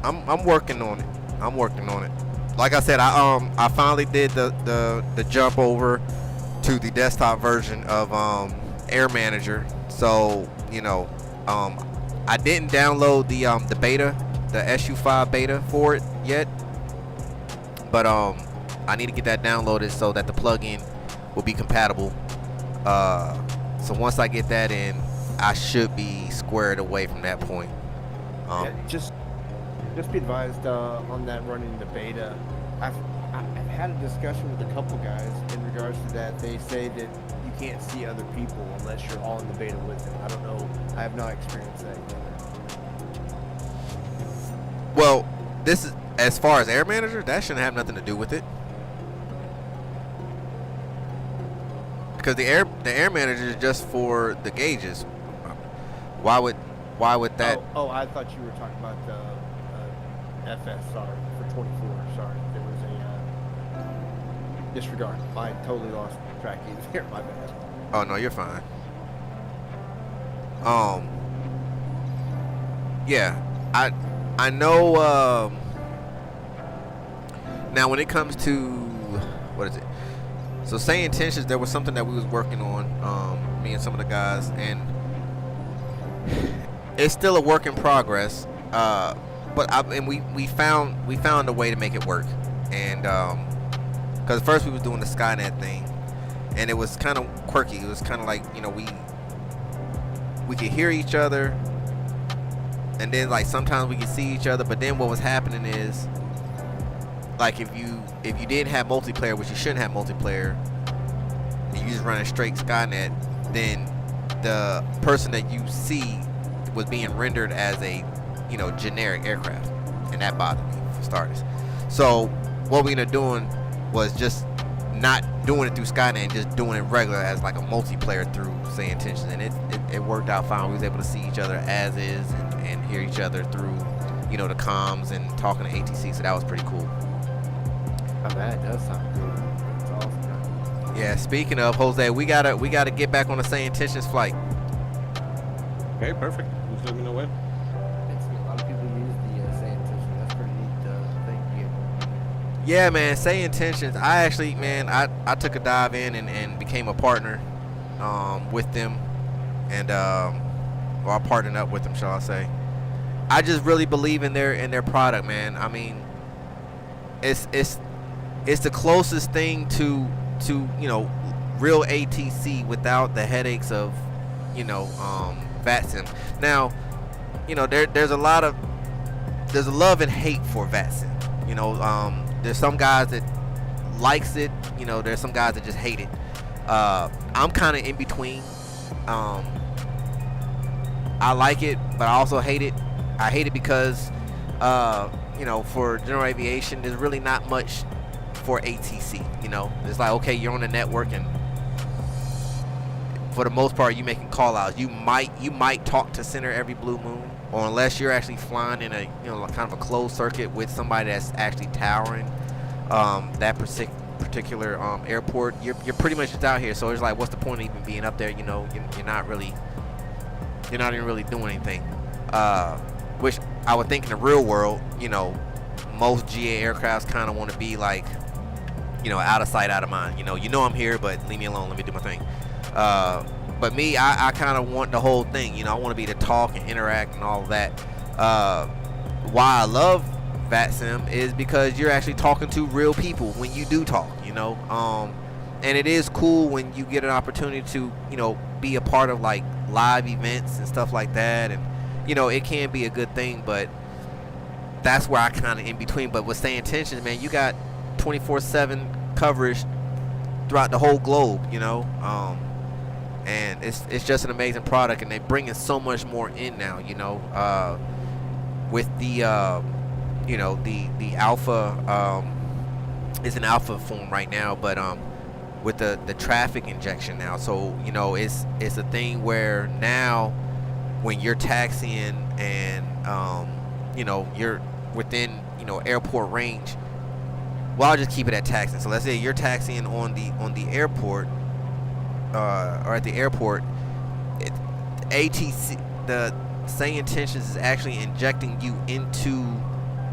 I'm working on it. I'm working on it. Like I said, I finally did the jump over to the desktop version of Air Manager. So, you know, I didn't download the beta, the SU5 beta for it yet. But I need to get that downloaded so that the plugin will be compatible. So once I get that in, I should be squared away from that point. Yeah, just be advised on that running the beta. I've had a discussion with a couple guys in regards to that. They say that you can't see other people unless you're all in the beta with them. I don't know. I have not experienced that yet. Well, this is as far as Air Manager, that shouldn't have nothing to do with it. Because the air manager is just for the gauges. Why would that? Oh, I thought you were talking about the FS. Sorry, for 24. Sorry, there was a disregard. I totally lost track of there. My bad. Oh no, you're fine. Yeah, I know. Now when it comes to what is it? So SayIntentions, there was something that we was working on, me and some of the guys, and it's still a work in progress. But we found a way to make it work, and because first we was doing the Skynet thing, and it was kind of quirky. It was kind of like, you know, we could hear each other, and then like sometimes we could see each other, but then what was happening is, like if you didn't have multiplayer, which you shouldn't have multiplayer, and you just running straight Skynet, then the person that you see was being rendered as a, you know, generic aircraft, and that bothered me for starters. So what we ended up doing was just not doing it through Skynet and just doing it regular as like a multiplayer through SayIntentions, and it worked out fine. We was able to see each other as is and hear each other through, you know, the comms and talking to ATC, so that was pretty cool. Oh, that does sound good. That's awesome. Yeah, speaking of, Jose, we gotta get back on the SayIntentions flight. Okay, perfect. Just let me know when. It's a lot of people use the SayIntentions. That's pretty neat thing. Yeah, man, SayIntentions. I actually, man, I took a dive in and became a partner with them, and well, I partnered up with them, shall I say. I just really believe in their product, man. I mean, it's the closest thing to you know, real ATC without the headaches of, you know, vatsim. Now, you know, there's a love and hate for vatsim. You know, there's some guys that likes it. You know, there's some guys that just hate it. I'm kind of in between. I like it, but I also hate it. I hate it because, you know, for general aviation, there's really not much for ATC. You know, it's like, okay, you're on the network, and for the most part, you making call outs. You might talk to center every blue moon, or unless you're actually flying in a, you know, kind of a closed circuit with somebody that's actually towering that particular airport, you're pretty much just out here. So it's like, what's the point of even being up there? You know, you're not even really doing anything. Which I would think in the real world, you know, most GA aircrafts kind of want to be like, you know, out of sight, out of mind. You know I'm here, but leave me alone. Let me do my thing. But me, I kind of want the whole thing. You know, I want to be to talk and interact and all of that. Why I love vatsim is because you're actually talking to real people when you do talk. You know, and it is cool when you get an opportunity to, you know, be a part of like live events and stuff like that, and you know, it can be a good thing, but that's where I kind of in between. But with SayIntentions, man, you got 24/7 coverage throughout the whole globe, you know, and it's just an amazing product, and they're bringing so much more in now, you know. with the you know, the alpha, it's an alpha form right now, but with the traffic injection now. So, you know, it's a thing where now when you're taxiing and you know, you're within, you know, airport range. Well, I'll just keep it at taxiing. So let's say you're taxiing on the airport, or at the airport. ATC, the SayIntentions is actually injecting you into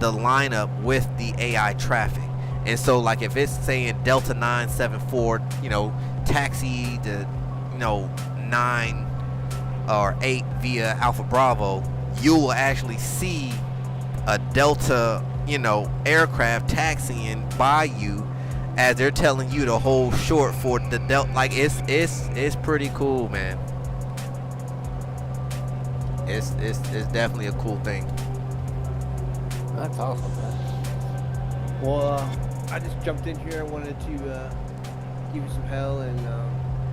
the lineup with the AI traffic. And so, like, if it's saying Delta 974, you know, taxi to, you know, 9 or 8 via Alpha Bravo, you will actually see a Delta, you know, aircraft taxiing by you as they're telling you to hold short for the Delta. Like, it's pretty cool, man. It's definitely a cool thing. That's awesome, man. Well, I just jumped in here. I wanted to give you some hell, and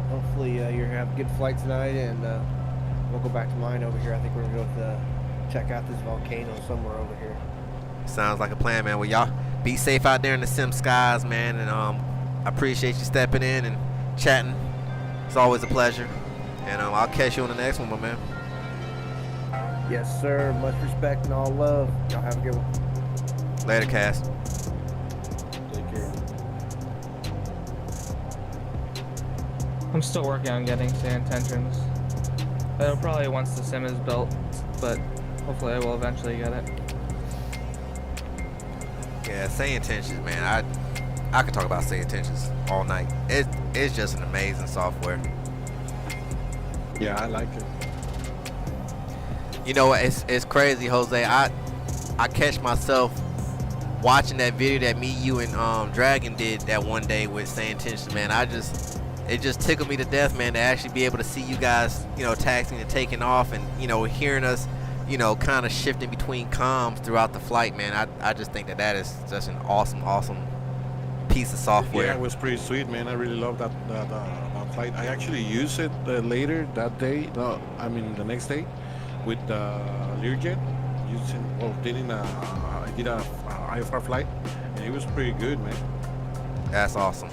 hopefully you're gonna have a good flight tonight, and we'll go back to mine over here. I think we're gonna go check out this volcano somewhere over here. Sounds like a plan, man. Well, y'all be safe out there in the sim skies, man, and I appreciate you stepping in and chatting. It's always a pleasure, and I'll catch you on the next one, my man. Yes, sir. Much respect and all love. Y'all have a good one. Later, Cass. Take care. I'm still working on getting SayIntentions. It'll probably once the sim is built, but hopefully I will eventually get it. Yeah, SayIntentions, man. I could talk about SayIntentions all night. It's just an amazing software. Yeah, I like it. You know, it's crazy, Jose. I catch myself watching that video that me, you, and Dragon did that one day with SayIntentions, man. It just tickled me to death, man, to actually be able to see you guys, you know, taxiing and taking off, and, you know, hearing us, you know, kind of shifting between comms throughout the flight, man. I just think that is just an awesome piece of software. Yeah, it was pretty sweet, man. I really love that flight. I actually used it later that day. No, I mean the next day with the Learjet. I did a IFR flight, and it was pretty good, man. That's awesome.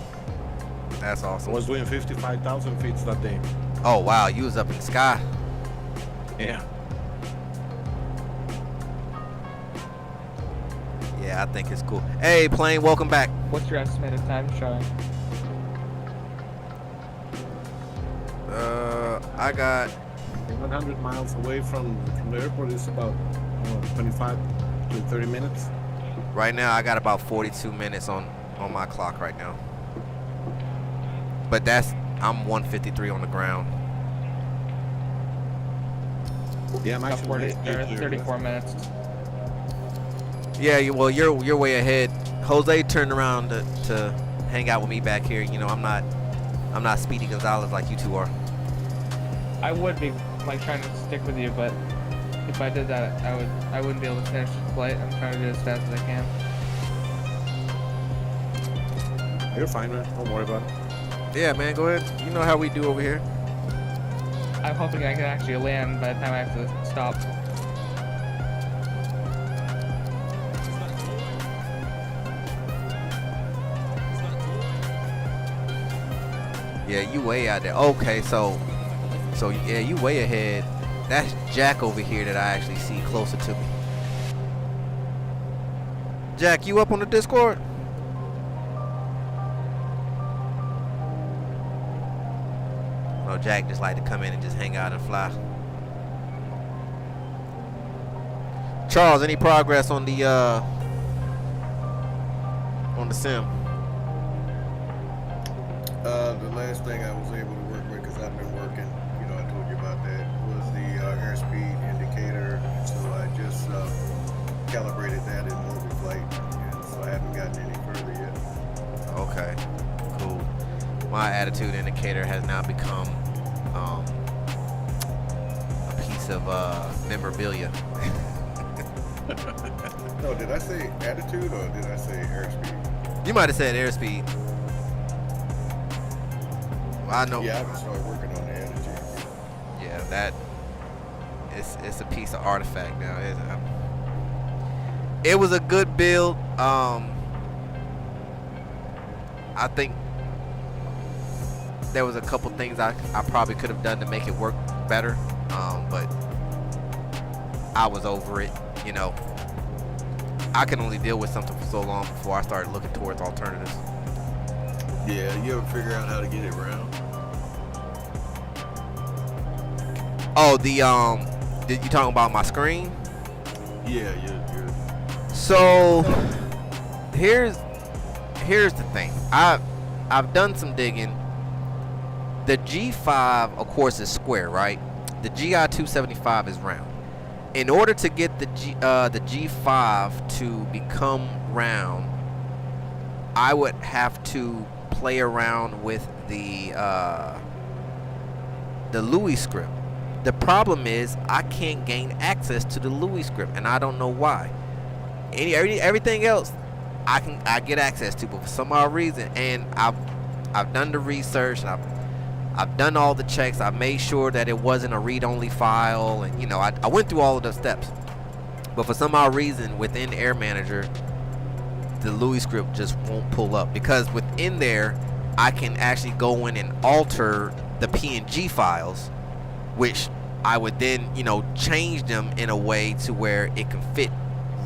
That's I awesome. was doing 55,000 feet that day. Oh wow, you was up in the sky. Yeah. Yeah, I think it's cool. Hey, plane, welcome back. What's your estimated time showing? I got 100 miles away from the airport. It's about 25 to 30 minutes. right now. I got about 42 minutes on my clock right now. But I'm 153 on the ground. Yeah, I'm About actually 34 minutes. Yeah, you're way ahead. Jose turned around to hang out with me back here. You know, I'm not Speedy Gonzalez like you two are. I would be like trying to stick with you, but if I did that, I wouldn't be able to finish the flight. I'm trying to do it as fast as I can. You're fine, man. Don't worry about it. Yeah, man, go ahead. You know how we do over here. I'm hoping I can actually land by the time I have to stop. Yeah, you way out there. Okay, so yeah, you way ahead. That's Jack over here that I actually see closer to me. Jack, you up on the Discord? No, Jack just like to come in and just hang out and fly. Charles, any progress on the sim? The last thing I was able to work with, because I've been working, you know, I told you about that, was the airspeed indicator. So I just calibrated that in mobiflight, and so I haven't gotten any further yet. Okay, cool. My attitude indicator has now become a piece of memorabilia. No, did I say attitude or did I say airspeed? You might have said airspeed. I know. Yeah, I haven't started working on the attitude. Yeah, that it's a piece of artifact now. it was a good build. I think there was a couple things I probably could have done to make it work better, but I was over it. You know, I can only deal with something for so long before I started looking towards alternatives. Yeah, you ever figure out how to get it round? Oh, did you talking about my screen? Yeah. So here's the thing. I've done some digging. The G5, of course, is square, right? The GI275 is round. In order to get the G5 to become round, I would have to play around with the Louis script. The problem is I can't gain access to the Louis script, and I don't know why. Everything else I get access to, but for some odd reason, and I've done the research, and I've done all the checks. I made sure that it wasn't a read-only file, and you know, I went through all of those steps. But for some odd reason, within Air Manager, the Louis script just won't pull up, because within there, I can actually go in and alter the PNG files, which I would then, you know, change them in a way to where it can fit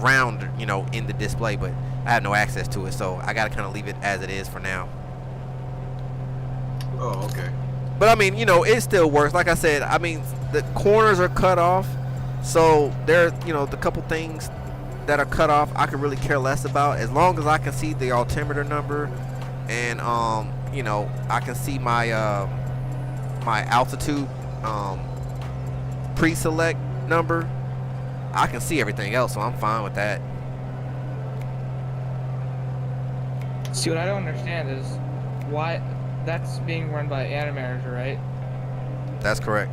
round, you know, in the display. But I have no access to it, so I gotta kind of leave it as it is for now. Oh, okay. But I mean, you know, it still works. Like I said, I mean, the corners are cut off, so there, you know, the couple things that are cut off, I could really care less about, as long as I can see the altimeter number, and you know, I can see my my altitude pre-select number. I can see everything else, so I'm fine with that. See, what I don't understand is why that's being run by Air Manager, right? That's correct.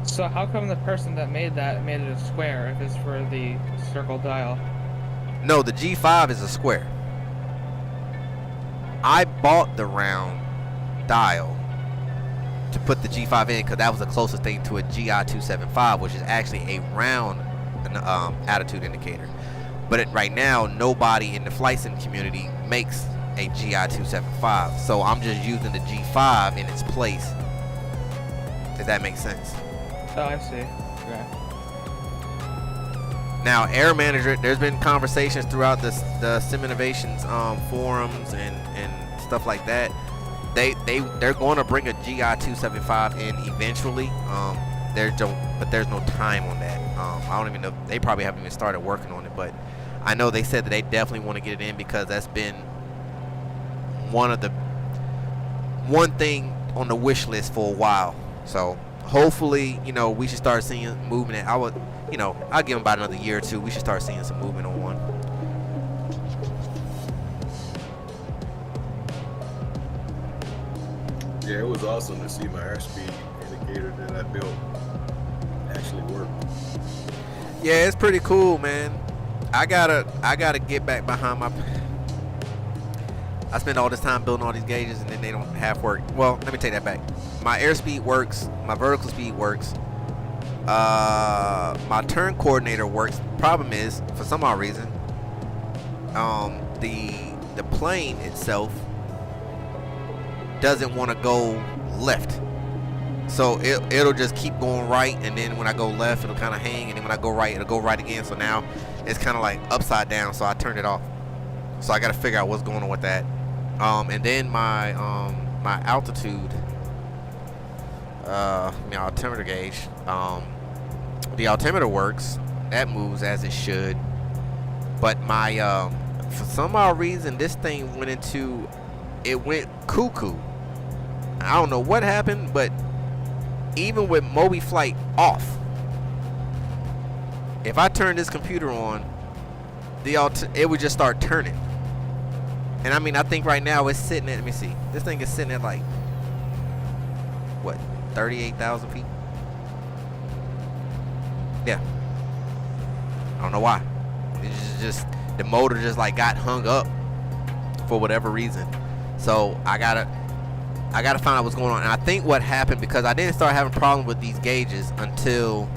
So how come the person that made that made it a square if it's for the circle dial? No, the G5 is a square. I bought the round dial to put the G5 in because that was the closest thing to a GI275, which is actually a round attitude indicator. But right now, nobody in the flight sim community makes a GI275, so I'm just using the G5 in its place. If that makes sense. Oh, I see. Okay. Now, Air Manager, there's been conversations throughout the Sim Innovations forums and stuff like that. They're going to bring a GI275 in eventually. But there's no time on that. I don't even know. They probably haven't even started working on it, but I know they said that they definitely want to get it in because that's been one thing on the wish list for a while. So hopefully, you know, we should start seeing movement. I'll give them about another year or two. We should start seeing some movement on one. Yeah, it was awesome to see my airspeed indicator that I built actually work. Yeah, it's pretty cool, man. I gotta get back behind my. I spend all this time building all these gauges and then they don't half work. Well, let me take that back. My airspeed works. My vertical speed works. My turn coordinator works. Problem is, for some odd reason, the plane itself doesn't want to go left. So it'll just keep going right, and then when I go left, it'll kind of hang, and then when I go right, it'll go right again. So now it's kind of like upside down. So I turned it off. So I got to figure out what's going on with that. And then my altitude, altimeter gauge, the altimeter works. That moves as it should. But my for some odd reason, this thing went cuckoo. I don't know what happened, but even with mobiflight off, if I turn this computer on, it would just start turning. And I mean, I think right now it's sitting at, let me see, this thing is sitting at like, what, 38,000 feet? Yeah. I don't know why. It's just, the motor just like got hung up for whatever reason. So I gotta find out what's going on. And I think what happened, because I didn't start having problems with these gauges until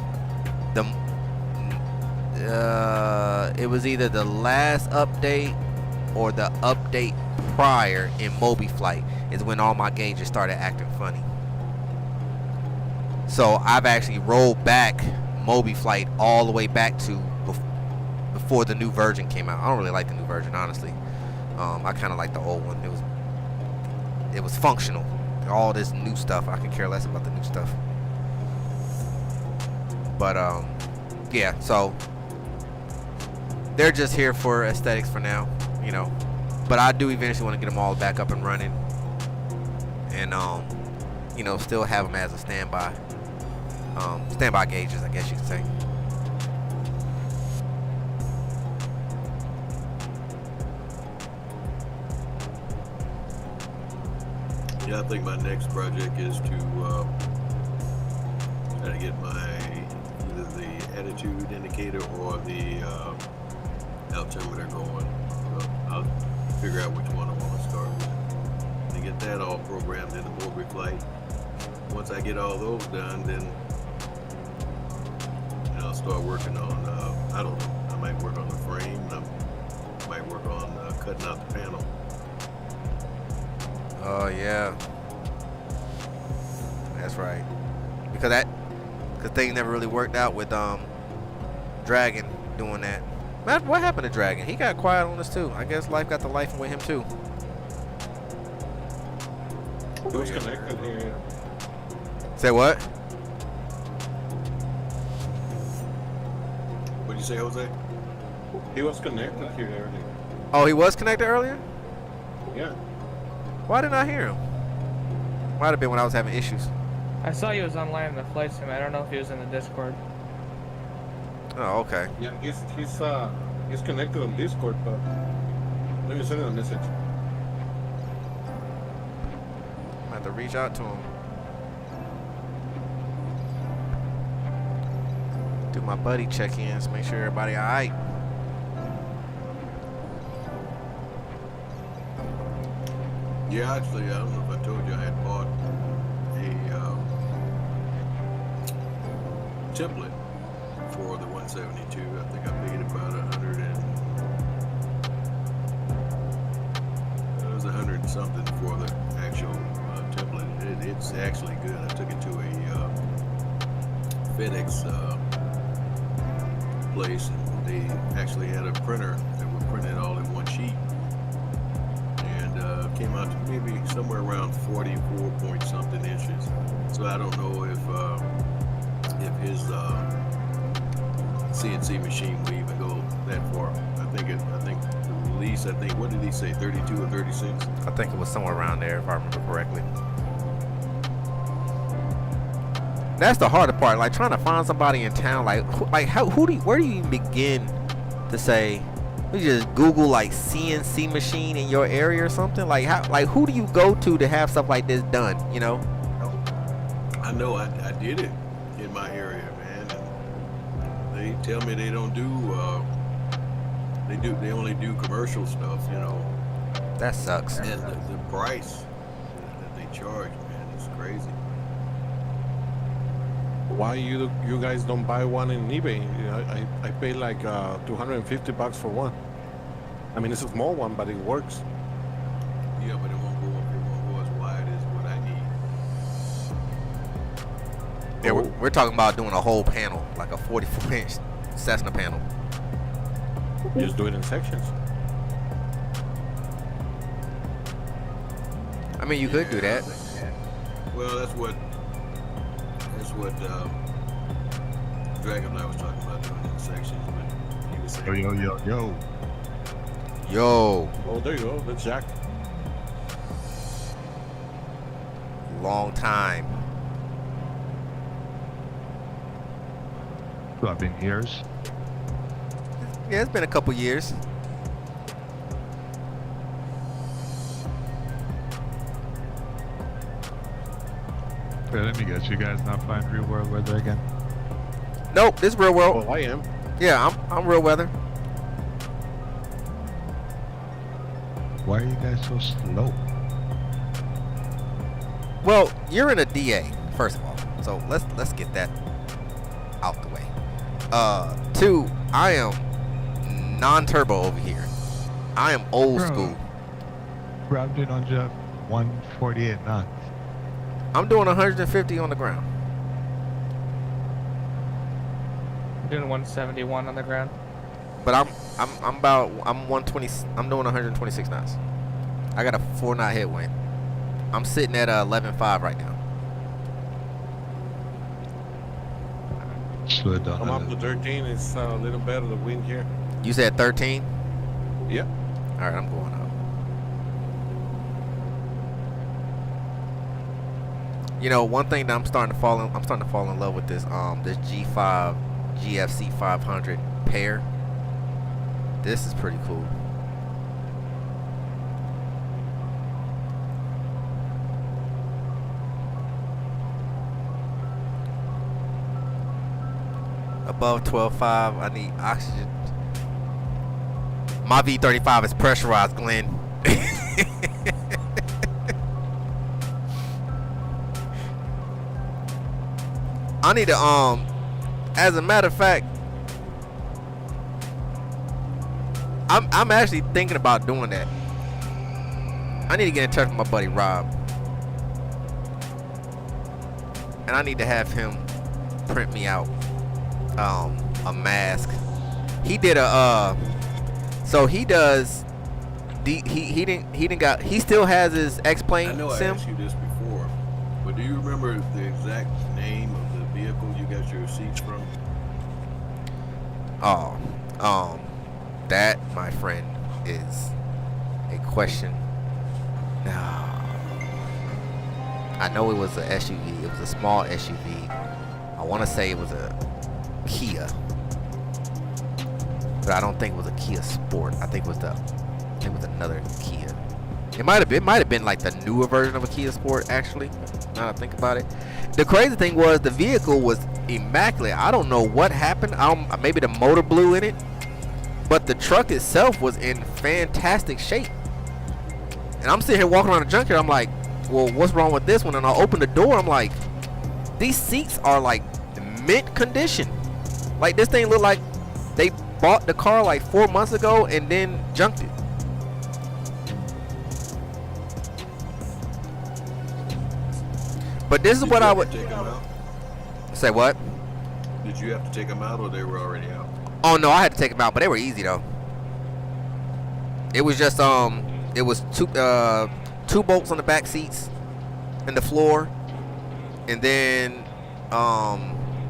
it was either the last update or the update prior in mobiflight is when all my gauges started acting funny. So I've actually rolled back mobiflight all the way back to before the new version came out. I don't really like the new version, honestly. I kind of like the old one. It was functional. All this new stuff, I could care less about the new stuff. But yeah, so they're just here for aesthetics for now, you know. But I do eventually want to get them all back up and running, and you know, still have them as a standby gauges, I guess you could say. Yeah, I think my next project is to try to get either the attitude indicator or the altimeter going. So I'll figure out which one I want to start with. To get that all programmed in the mobiflight. Once I get all those done, then I'll start working on, I don't know, I might work on the frame, I might work on cutting out the panel. Oh yeah, that's right. Because things never really worked out with Dragon doing that. What happened to Dragon? He got quiet on us too. I guess life got the life with him too. He was connected here. Say what? What'd you say, Jose? He was connected here earlier. Oh, he was connected earlier? Yeah. Why didn't I hear him? Might have been when I was having issues. I saw he was online in the flight sim. I don't know if he was in the Discord. Oh, okay. Yeah, he's connected on Discord, but let me send him a message. I have to reach out to him. Do my buddy check-ins, make sure everybody alright. Yeah, actually, I don't know if I told you I had bought a template for the 172. I think I paid about it was 100 and something for the actual template. It's actually good. I took it to a FedEx place, and they actually had a printer that would print it all in one sheet, and came out to maybe somewhere around 44 point something inches. So I don't know if his CNC machine will even go that far. I think at least, what did he say, 32 or 36? I think it was somewhere around there, if I remember correctly. That's the harder part, like trying to find somebody in town. Like where do you even begin to say? You just Google like CNC machine in your area or something. Like who do you go to have stuff like this done? You know. I know I did it in my area, man. And they tell me they don't do. They only do commercial stuff. You know. That sucks. And the price that they charge, man, is crazy. Why you guys don't buy one in eBay? I paid like $250 for one. I mean, it's a small one, but it works. Yeah, but it won't go as wide as what I need. Yeah, we're talking about doing a whole panel, like a 44-inch Cessna panel. Just do it in sections. I mean, you could do that. Well, that's what Dragon and I was talking about doing in sections, but he was saying, Yo. Oh, there you go. That's Jack. Long time. Well, been years. Yeah, it's been a couple years. Wait, let me guess. You guys not find real world weather again? Nope, this is real world. Oh, I am. Yeah, I'm real weather. Why are you guys so slow? Well, you're in a DA, first of all. So let's get that out the way. 2, I am non-turbo over here. I am old Bro. school. Bro, I'm doing on Jeff 148 knots. I'm doing 150 on the ground. I'm doing 171 on the ground. But I'm 120. I'm doing 126 knots. I got a 4-knot headwind. I'm sitting at 11.5 right now. Should have done I'm up to it. 13. It's a little better the wind here. You said 13. Yeah. All right, I'm going up. You know, one thing that I'm starting to fall in love with this this G5 GFC 500 pair. This is pretty cool. Above 12.5, I need oxygen. My V35 is pressurized, Glenn. I need to as a matter of fact, I'm actually thinking about doing that. I need to get in touch with my buddy Rob, and I need to have him print me out a mask. He did a so he does he still has his X-Plane I know I sim. asked you this before, but do you remember the exact name of the vehicle you got your seats from? That, my friend, is a question. I know it was a SUV. It was a small SUV. I want to say it was a Kia, but I don't think it was a Kia Sport. I think it was another Kia. It might have been like the newer version of a Kia Sport, actually. Now that I think about it. The crazy thing was the vehicle was immaculate. I don't know what happened. Maybe the motor blew in it, but the truck itself was in fantastic shape. And I'm sitting here walking around the junkyard. I'm like, well, what's wrong with this one? And I open the door. I'm like, these seats are like mint condition. Like, this thing looked like they bought the car like 4 months ago and then junked it. But this is what I would take them out? say. What? Did you have to take them out, or they were already out? Oh no, I had to take them out, but they were easy though. It was just it was two bolts on the back seats and the floor, and then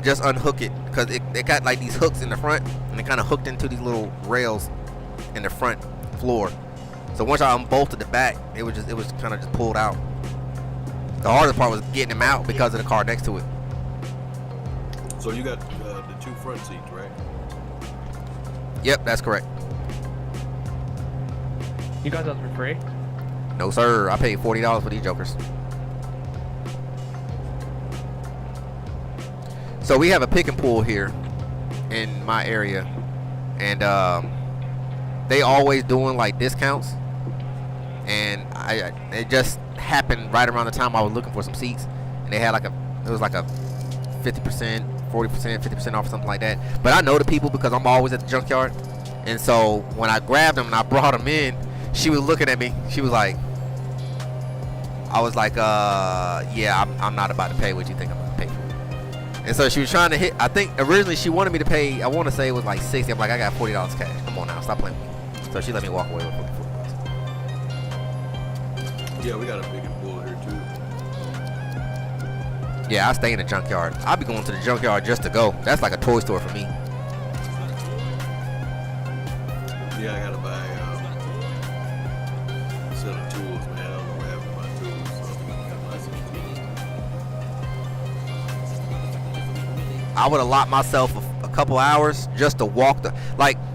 just unhook it, because it got like these hooks in the front, and it kind of hooked into these little rails in the front floor. So once I unbolted the back, it was kind of just pulled out. The hardest part was getting them out because of the car next to it. So you got the 2 front seats, right? Yep, that's correct. You got those for free? No sir, I paid $40 for these jokers. So we have a pick and pull here in my area, and they always doing like discounts, and it just happened right around the time I was looking for some seats, and they had it was like a 50%, 40%, 50% off, something like that. But I know the people because I'm always at the junkyard, and so when I grabbed them and I brought them in, she was looking at me. She was like, I was like, yeah, I'm not about to pay what you think I'm about to pay for. And so she was trying to hit. I think originally she wanted me to pay, I want to say it was like $60. I'm like, I got $40 cash. Come on now, stop playing with me. So she let me walk away with $40. Yeah, we got a big and pull here too. Yeah, I stay in the junkyard. I'll be going to the junkyard just to go. That's like a toy store for me. Yeah, I gotta buy a set of tools, man. I don't know what happened to my tools, so I gotta buy some tools. I would allot myself a couple hours just to walk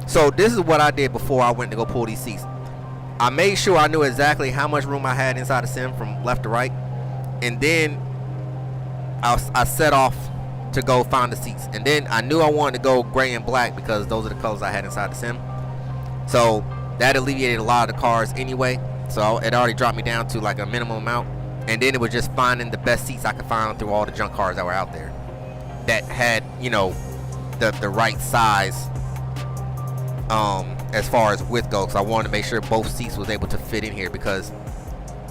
so this is what I did before I went to go pull these seats. I made sure I knew exactly how much room I had inside the sim from left to right, and then I set off to go find the seats. And then I knew I wanted to go gray and black because those are the colors I had inside the sim. So that alleviated a lot of the cars anyway. So it already dropped me down to like a minimum amount. And then it was just finding the best seats I could find through all the junk cars that were out there that had, the right size as far as width goes. So I wanted to make sure both seats was able to fit in here, because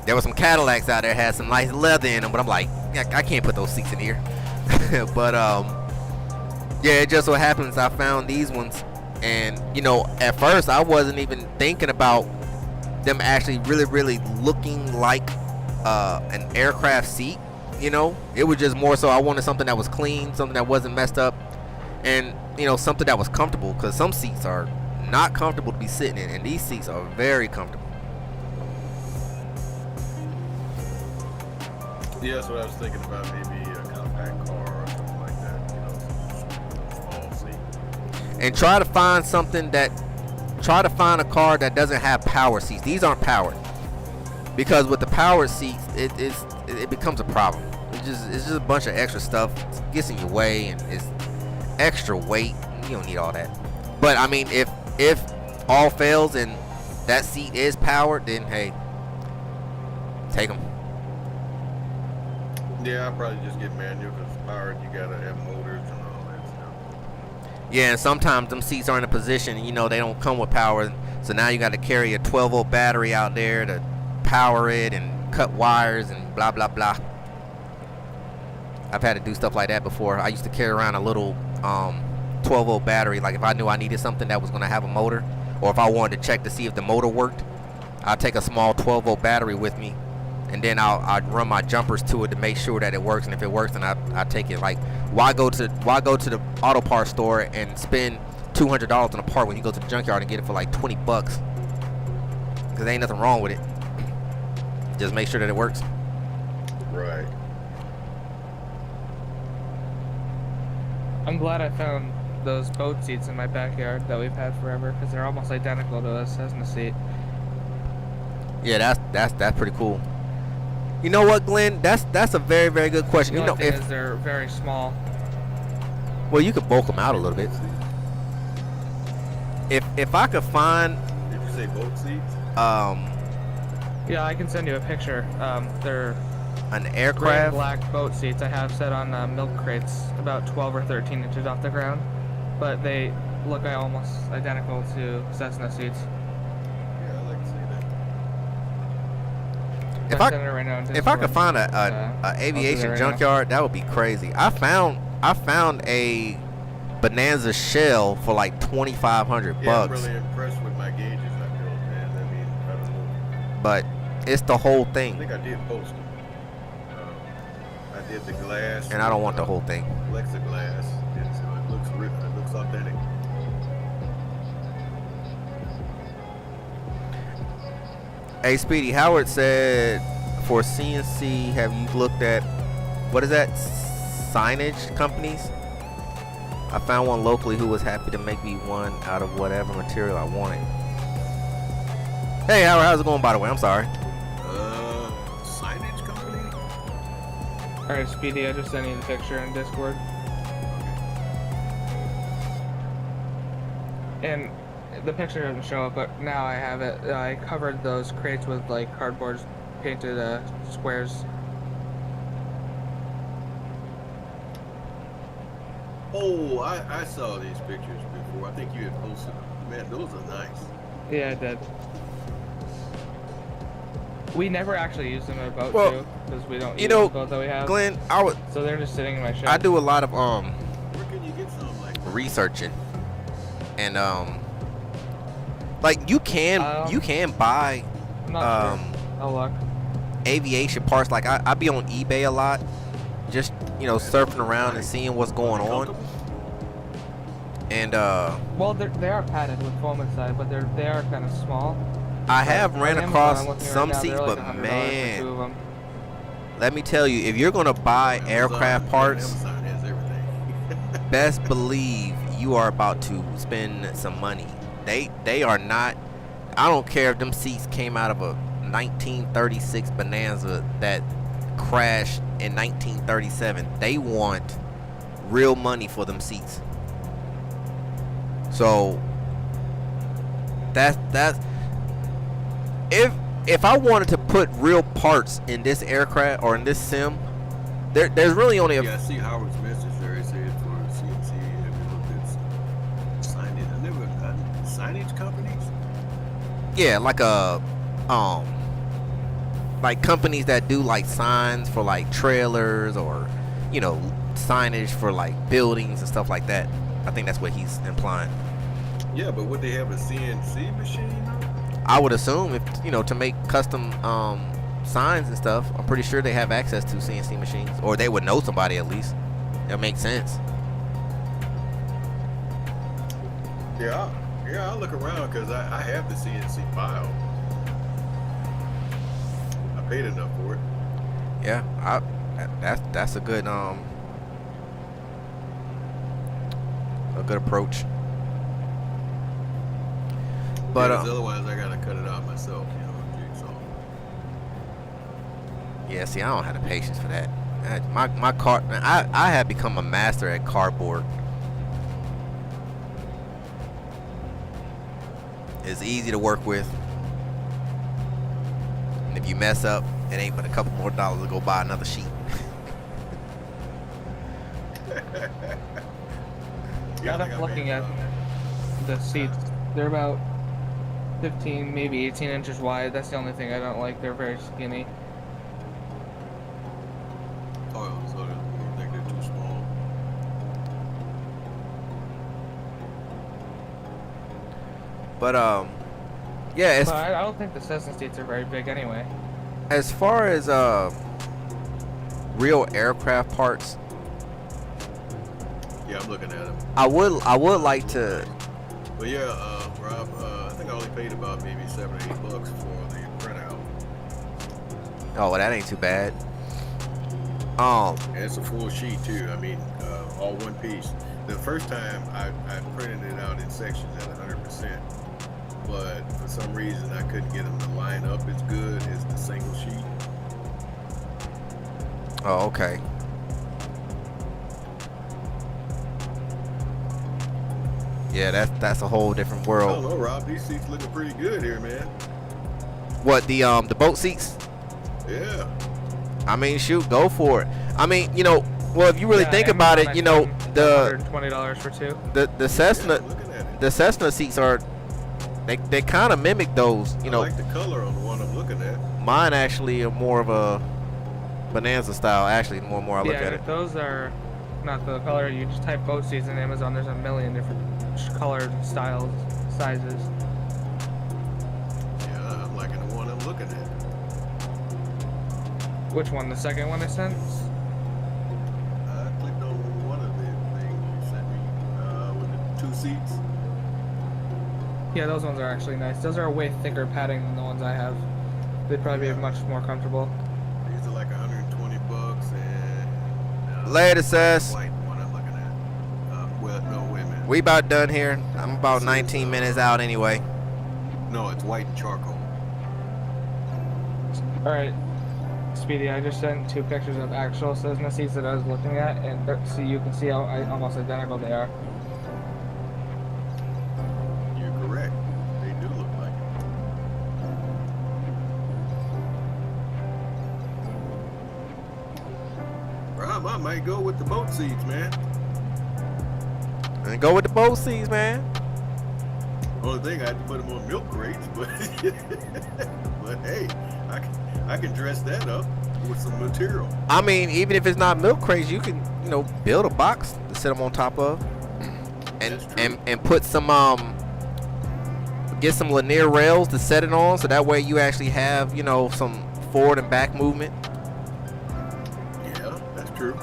there were some Cadillacs out there had some nice leather in them, but I'm like, I can't put those seats in here. But yeah, it just so happens I found these ones, and you know, at first I wasn't even thinking about them actually really looking like an aircraft seat. You know, it was just more so I wanted something that was clean, something that wasn't messed up, and you know, something that was comfortable, because some seats are not comfortable to be sitting in, and these seats are very comfortable. Yeah, that's what I was thinking about, maybe a compact car or something like that, you know, small seat. And try to find something that, try to find a car that doesn't have power seats. These aren't powered, because with the powered seats, it becomes a problem. It's just a bunch of extra stuff. It gets in your way, and it's extra weight. You don't need all that. But I mean, if all fails and that seat is powered, then hey, take them. Yeah, I'll probably just get manual, because powered, you gotta have motors and all that stuff. Yeah, and sometimes them seats are in a position, you know, they don't come with power, so now you got to carry a 12-volt battery out there to power it and cut wires and blah blah blah. I've had to do stuff like that before. I used to carry around a little 12-volt battery. Like if I knew I needed something that was going to have a motor, or if I wanted to check to see if the motor worked, I'd take a small 12-volt battery with me, and then I'd run my jumpers to it to make sure that it works. And if it works, then I take it. Like, why go to the auto parts store and spend $200 on a part when you go to the junkyard and get it for like $20? Because there ain't nothing wrong with it. Just make sure that it works. Right. I'm glad I found those boat seats in my backyard that we've had forever, because they're almost identical to a Cessna seat. Yeah, that's pretty cool. You know what, Glenn? That's a very, very good question. The You know, only thing if is they're very small. well, you could bulk them out a little bit. If I could find Did you say boat seats? Yeah, I can send you a picture. They're an gray and aircraft, black boat seats I have set on milk crates about 12 or 13 inches off the ground, but they look almost identical to Cessna seats. Yeah, I'd like to see that. If I'm I sending it right now in if I could Discord. find a I'll do aviation that right junkyard, that would be crazy. I found a Bonanza shell for like $2,500 Yeah, I'm bucks, really impressed with my gauges I built, man. I mean, I don't know. but it's the whole I thing, think I did post them. I did the glass. and I don't want the whole thing. Plexiglass, and so it looks real. It looks authentic. Hey, Speedy, Howard said, for CNC, have you looked at, what is that, signage companies? I found one locally who was happy to make me one out of whatever material I wanted. Hey, Howard, how's it going, by the way? I'm sorry. Signage company? Alright, Speedy, I just sent you the picture in Discord. And the picture doesn't show up, but now I have it. I covered those crates with like cardboard painted squares. Oh, I saw these pictures before. I think you had posted them. Man, those are nice. Yeah, I did. We never actually use them in a boat Well, too, because we don't you use know, the boat that we have. Glenn, So they're just sitting in my shed. I do a lot of Where can you get some like that? researching, and like you can buy I'm not sure. Oh, look. aviation parts. Like I be on eBay a lot, just surfing around and seeing what's going on. And Well, they are padded with foam inside, but they are kind of small. I have ran On Amazon, across I'm looking right some now, seats, they're like but $100 for man, 2 of them. let me tell you, if you're gonna buy aircraft parts, Amazon has everything. best believe you are about to spend some money. They are not. I don't care if them seats came out of a 1936 Bonanza that crashed in 1937. They want real money for them seats. So that's if I wanted to put real parts in this aircraft or in this sim, there's really only a Yeah, I see Howard's message there. He said for CNC, have you looked signage companies? Yeah, like like companies that do like signs for like trailers or, you know, signage for like buildings and stuff like that. I think that's what he's implying. Yeah, but would they have a CNC machine? I would assume, if you know, to make custom signs and stuff, I'm pretty sure they have access to CNC machines, or they would know somebody at least. That makes sense. Yeah, I'll look around because I have the CNC file. I paid enough for it. Yeah, that's a good approach. But yeah, otherwise I gotta cut it out myself, you know, jigsaw. Yeah, see, I don't have the patience for that. My car, I have become a master at cardboard. It's easy to work with. And if you mess up, it ain't but a couple more dollars to go buy another sheet. Yeah, I'm looking at the seats. They're about 15, maybe 18 inches wide. That's the only thing I don't like. They're very skinny. Oh, so you think they're too small? But yeah, But I don't think the Cessna seats are very big anyway. as far as real aircraft parts, Yeah, I'm looking at them. I would like to. But yeah, Rob, I think I only paid about maybe $7 or $8 for the printout. Oh, well, that ain't too bad. And it's a full sheet too. I mean, all one piece. The first time I printed it out in sections at 100%, but for some reason I couldn't get them to line up as good as the single sheet. Oh, okay. Yeah, that's a whole different I world. don't know, Rob. These seats looking pretty good here, man. What, the boat seats? Yeah. I mean, shoot, go for it. I mean, you know, well, if you really think about it, you know, the $120 for two. the Cessna, Yeah, looking at it. the Cessna seats are, they kind of mimic those. You know, I like the color on the one I'm looking at. mine actually are more of a bonanza style. Actually, the more I look at it. Those are not the color. You just type boat seats in Amazon. There's a million different colors, styles, sizes. Yeah, I'm liking the one I'm looking at. Which one? The second one I sent? I clicked on one of the things you sent me with the 2 seats. Yeah, those ones are actually nice. Those are way thicker padding than the ones I have. They'd probably be much more comfortable. These are like $120 and Later, Sess. white one I'm looking at. Well, no, wait a minute. We about done here. I'm about 19 minutes out anyway. No, it's white and charcoal. Alright, Speedy, I just sent 2 pictures of actual Cessna seats that I was looking at, and so you can see how almost identical they are. You're correct. They do look like it. Rob, I might go with the boat seats, man. And go with the boat seats, man. Only thing I had to put them on milk crates, but but hey, I can dress that up with some material. I mean, even if it's not milk crates, you can, you know, build a box to sit them on top of, and put some get some linear rails to set it on, so that way you actually have, you know, some forward and back movement. Yeah, that's true.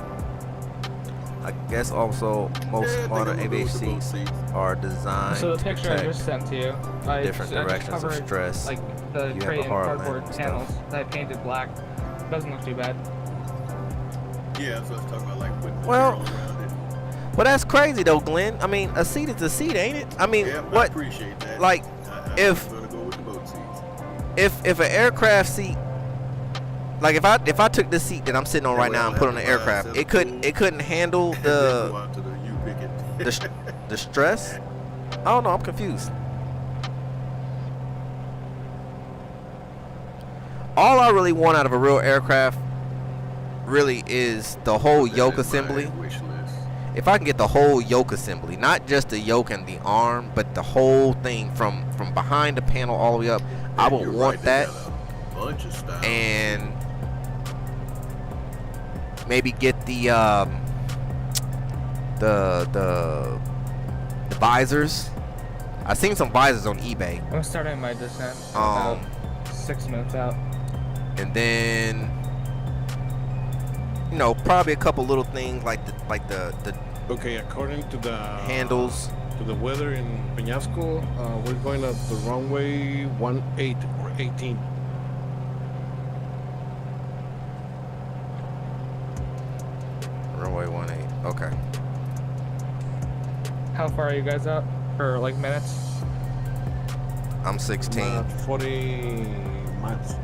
I guess also most Yeah, I think modern I'm gonna go with aviation the boat seats seats. are designed So the to picture I protect just sent to you, I different just directions of covered, stress. like the You have tray a and hard cardboard line and panels stuff. that I painted black. Doesn't look too bad. Yeah, that's what I was talking about, like putting Well, material around it. Well, that's crazy though, Glenn. I mean, a seat is a seat, ain't it? I mean, Yeah, I what? appreciate that. Like, I'm if gonna go with the boat seats. if an aircraft seat, like if I took this seat that I'm sitting on right now and put on the aircraft, it couldn't handle And then go out to the U-picket. the stress. I don't know. I'm confused. All I really want out of a real aircraft really is the whole yoke assembly. Wish list. if I can get the whole yoke assembly, not just the yoke and the arm, but the whole thing from behind the panel all the way up, I would You're want right, that. they got a bunch of styles. And maybe get the visors. I've seen some visors on eBay. I'm starting my descent. About 6 minutes out. And then, you know, probably a couple little things like the Okay, according to the handles. to the weather in Peñasco, we're going at the runway 18 or 18. Runway 18. Okay. How far are you guys out? For like minutes? I'm 16. 40 miles.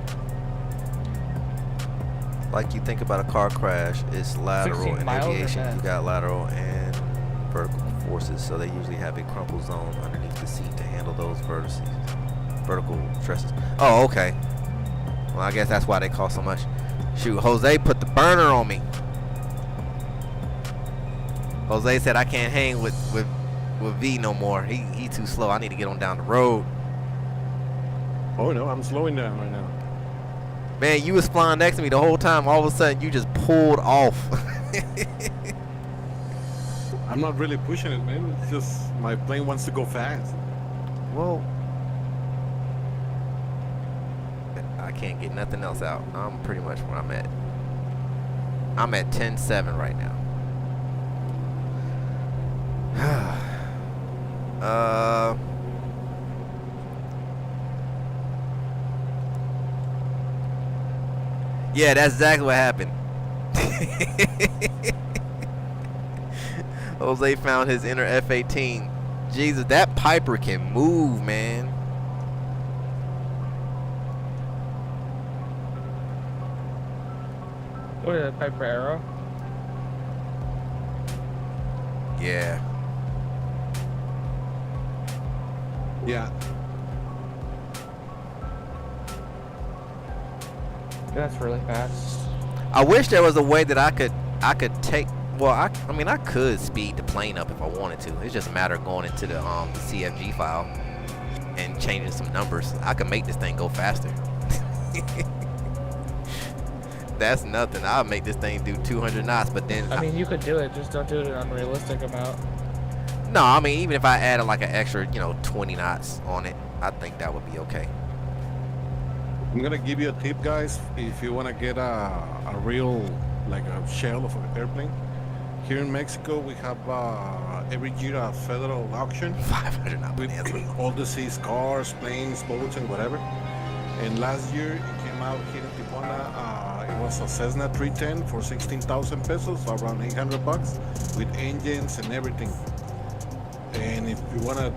Like you think about a car crash, it's lateral 16 in miles or aviation. You minutes? got lateral and vertical forces, so they usually have a crumple zone underneath the seat to handle those vertical stresses. Oh, okay. Well, I guess that's why they cost so much. Shoot, Jose put the burner on me. Jose said I can't hang with V no more. He too slow. I need to get on down the road. Oh no, I'm slowing down right now. Man, you was flying next to me the whole time. All of a sudden, you just pulled off. I'm not really pushing it, man. It's just my plane wants to go fast. Well, I can't get nothing else out. I'm pretty much where I'm at. I'm at 10.7 right now. Yeah, that's exactly what happened. Jose found his inner F-18. Jesus, that Piper can move, man. What is it, Piper Arrow? Yeah. Yeah. That's really fast. I wish there was a way that I could take. Well, I mean, I could speed the plane up if I wanted to. It's just a matter of going into the CFG file and changing some numbers. I could make this thing go faster. That's nothing. I'll make this thing do 200 knots, but then I mean, you could do it, just don't do it an unrealistic amount. no, I mean, even if I added like an extra, 20 knots on it, I think that would be okay. I'm gonna give you a tip, guys. If you wanna get a real, like a shell of an airplane, here in Mexico we have every year a federal auction 500 knots. with all the seas, cars, planes, boats, and whatever. And last year it came out here in Tijuana. It was a Cessna 310 for 16,000 pesos, around 800 bucks, with engines and everything. And if you wanna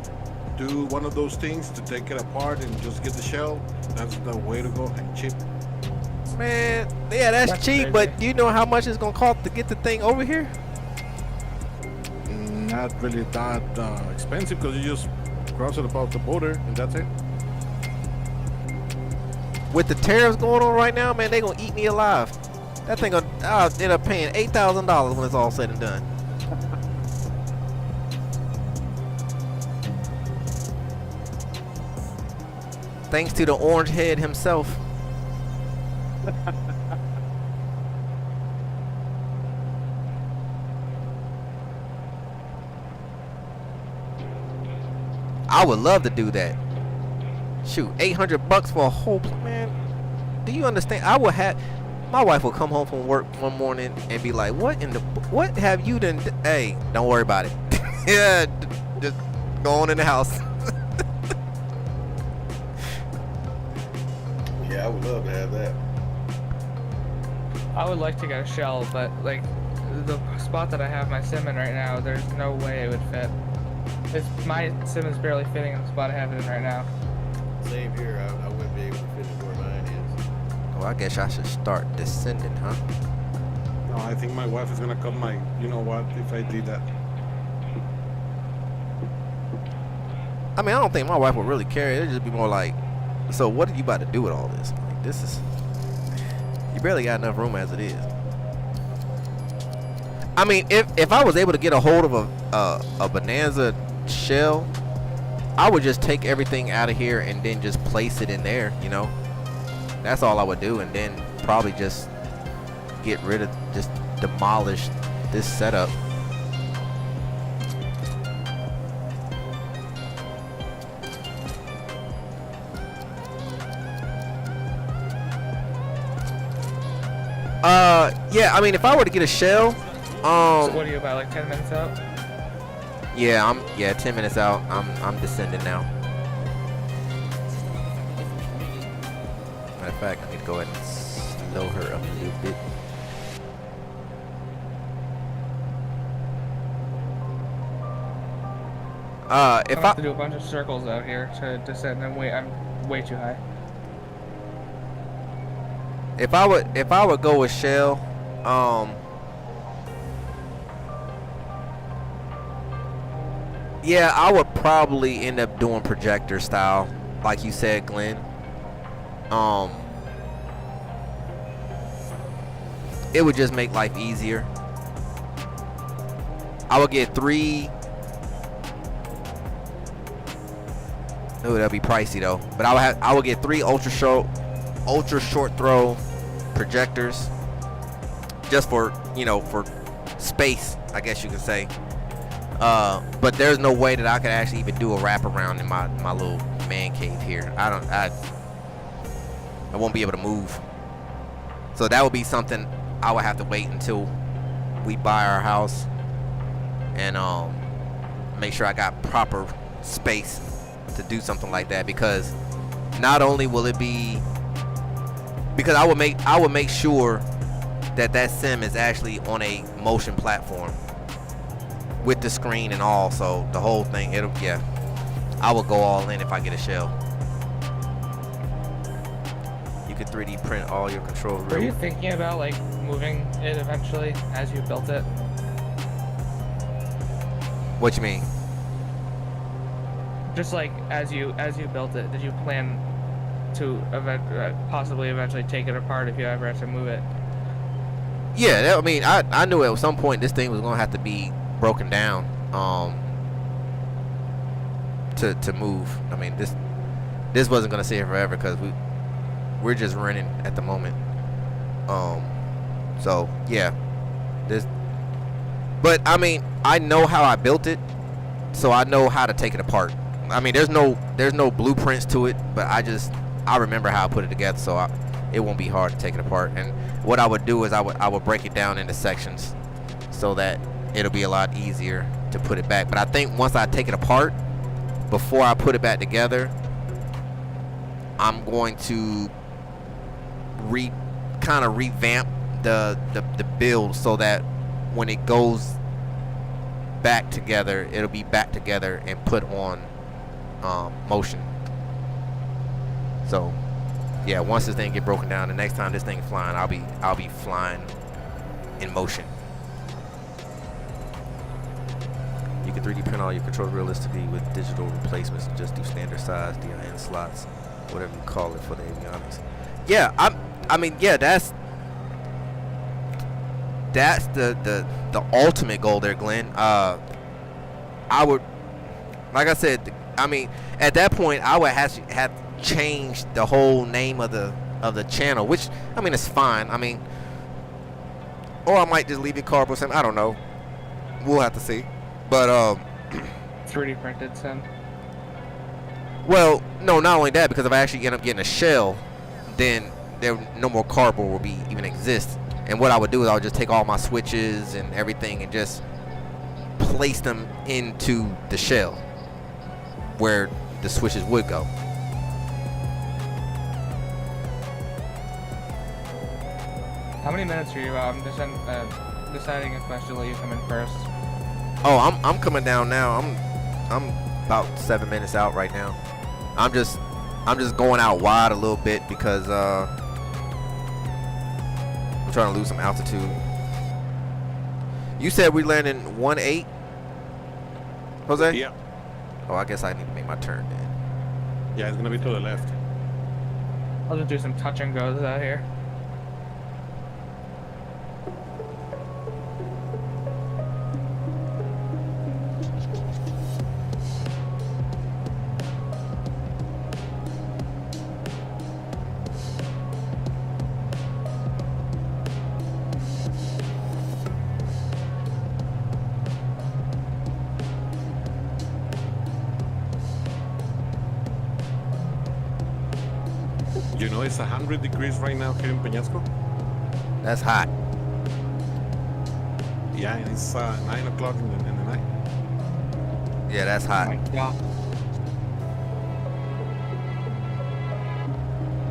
do one of those things to take it apart and just get the shell, that's the way to go, and cheap. Man, yeah, that's cheap, crazy. but do you know how much it's gonna cost to get the thing over here? Not really that expensive, because you just cross it about the border and that's it. With the tariffs going on right now, man, they gonna eat me alive. That thing I'll end up paying $8,000 when it's all said and done. Thanks to the orange head himself. I would love to do that. Shoot, 800 bucks for a whole man. Do you understand? I would have my wife will come home from work one morning and be like, what have you done? Hey, don't worry about it. Yeah, just go on in the house. Yeah, I would love to have that. I would like to get a shell, but like the spot that I have my sim in right now, there's no way it would fit. My sim is barely fitting in the spot I have it in right now. Same here. I wouldn't be able to fit it where mine is. Oh, I guess I should start descending, huh? No, I think my wife is gonna cut my, you know what, if I did that. I mean, I don't think my wife would really care. It'd just be more like, so what are you about to do with all this? Like, this is, you barely got enough room as it is. I mean, if I was able to get a hold of a bonanza shell, I would just take everything out of here and then just place it in there, you know. That's all I would do, and then probably just get rid of, just demolish this setup. Yeah, I mean, if I were to get a shell, So what are you about, like 10 minutes out? yeah, 10 minutes out. I'm descending now. Matter of fact, I need to go ahead and slow her up a little bit. If I have to do a bunch of circles out here to descend. I'm way too high. If I would go with shell, yeah, I would probably end up doing projector style, like you said, Glenn. It would just make life easier. I would get 3. Ooh, that'd be pricey though. But I would get 3 ultra short throw projectors, just for, you know, for space, I guess you could say. But there's no way that I could actually even do a wraparound in my little man cave here. I won't be able to move. So that would be something I would have to wait until we buy our house and make sure I got proper space to do something like that, because not only will it be, because I would make sure that sim is actually on a motion platform with the screen and all, so the whole thing, yeah, I will go all in if I get a shell. You could 3D print all your controls. Were you thinking about like moving it eventually as you built it? What you mean? Just like as you built it, did you plan to possibly eventually take it apart if you ever had to move it? Yeah, I mean, I knew at some point this thing was gonna have to be broken down to move. I mean, this wasn't gonna stay forever, because we're just running at the moment. So yeah, but I mean, I know how I built it, so I know how to take it apart. I mean, there's no blueprints to it, but I remember how I put it together, so it won't be hard to take it apart. And what I would do is I would break it down into sections so that it'll be a lot easier to put it back. But I think once I take it apart, before I put it back together, I'm going to kind of revamp the build so that when it goes back together, it'll be back together and put on motion. So yeah, once this thing get broken down, the next time this thing is flying, I'll be flying in motion. You can 3D print all your controls realistically with digital replacements and just do standard size DIN slots, whatever you call it, for the avionics. Yeah, I mean, yeah, that's the ultimate goal there, Glenn. I would, like I said, I mean, at that point, I would have changed the whole name of the channel, which, I mean, it's fine. I mean, or I might just leave it cardboard sim. I don't know. We'll have to see. But 3D printed sim. Well, no, not only that, because if I actually end up getting a shell, then no more cardboard will be even exist. And what I would do is I would just take all my switches and everything and just place them into the shell where the switches would go. How many minutes are you out? I'm just deciding if I should let you come in first. Oh, I'm coming down now. I'm about 7 minutes out right now. I'm just going out wide a little bit because I'm trying to lose some altitude. You said we landed in 1-8, Jose? Yeah. Oh, I guess I need to make my turn then. Yeah, it's gonna be to the left. I'll just do some touch and goes out here. You know, it's 100 degrees right now here in Peñasco. That's hot. Yeah, and it's 9 o'clock in the night. Yeah, that's Oh hot. my God.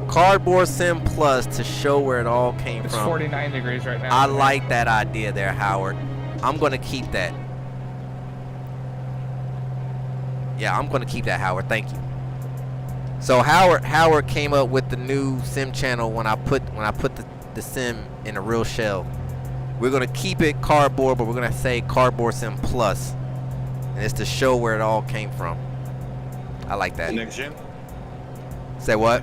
Cardboard Sim Plus to show where it all came It's from. 49 degrees right now. I like that idea there, Howard. I'm gonna keep that. Yeah, I'm gonna keep that, Howard. Thank you. So Howard came up with the new sim channel when I put the sim in a real shell. We're gonna keep it cardboard, but we're gonna say Cardboard Sim Plus, and it's to show where it all came from. I like that. Next gen? Say what?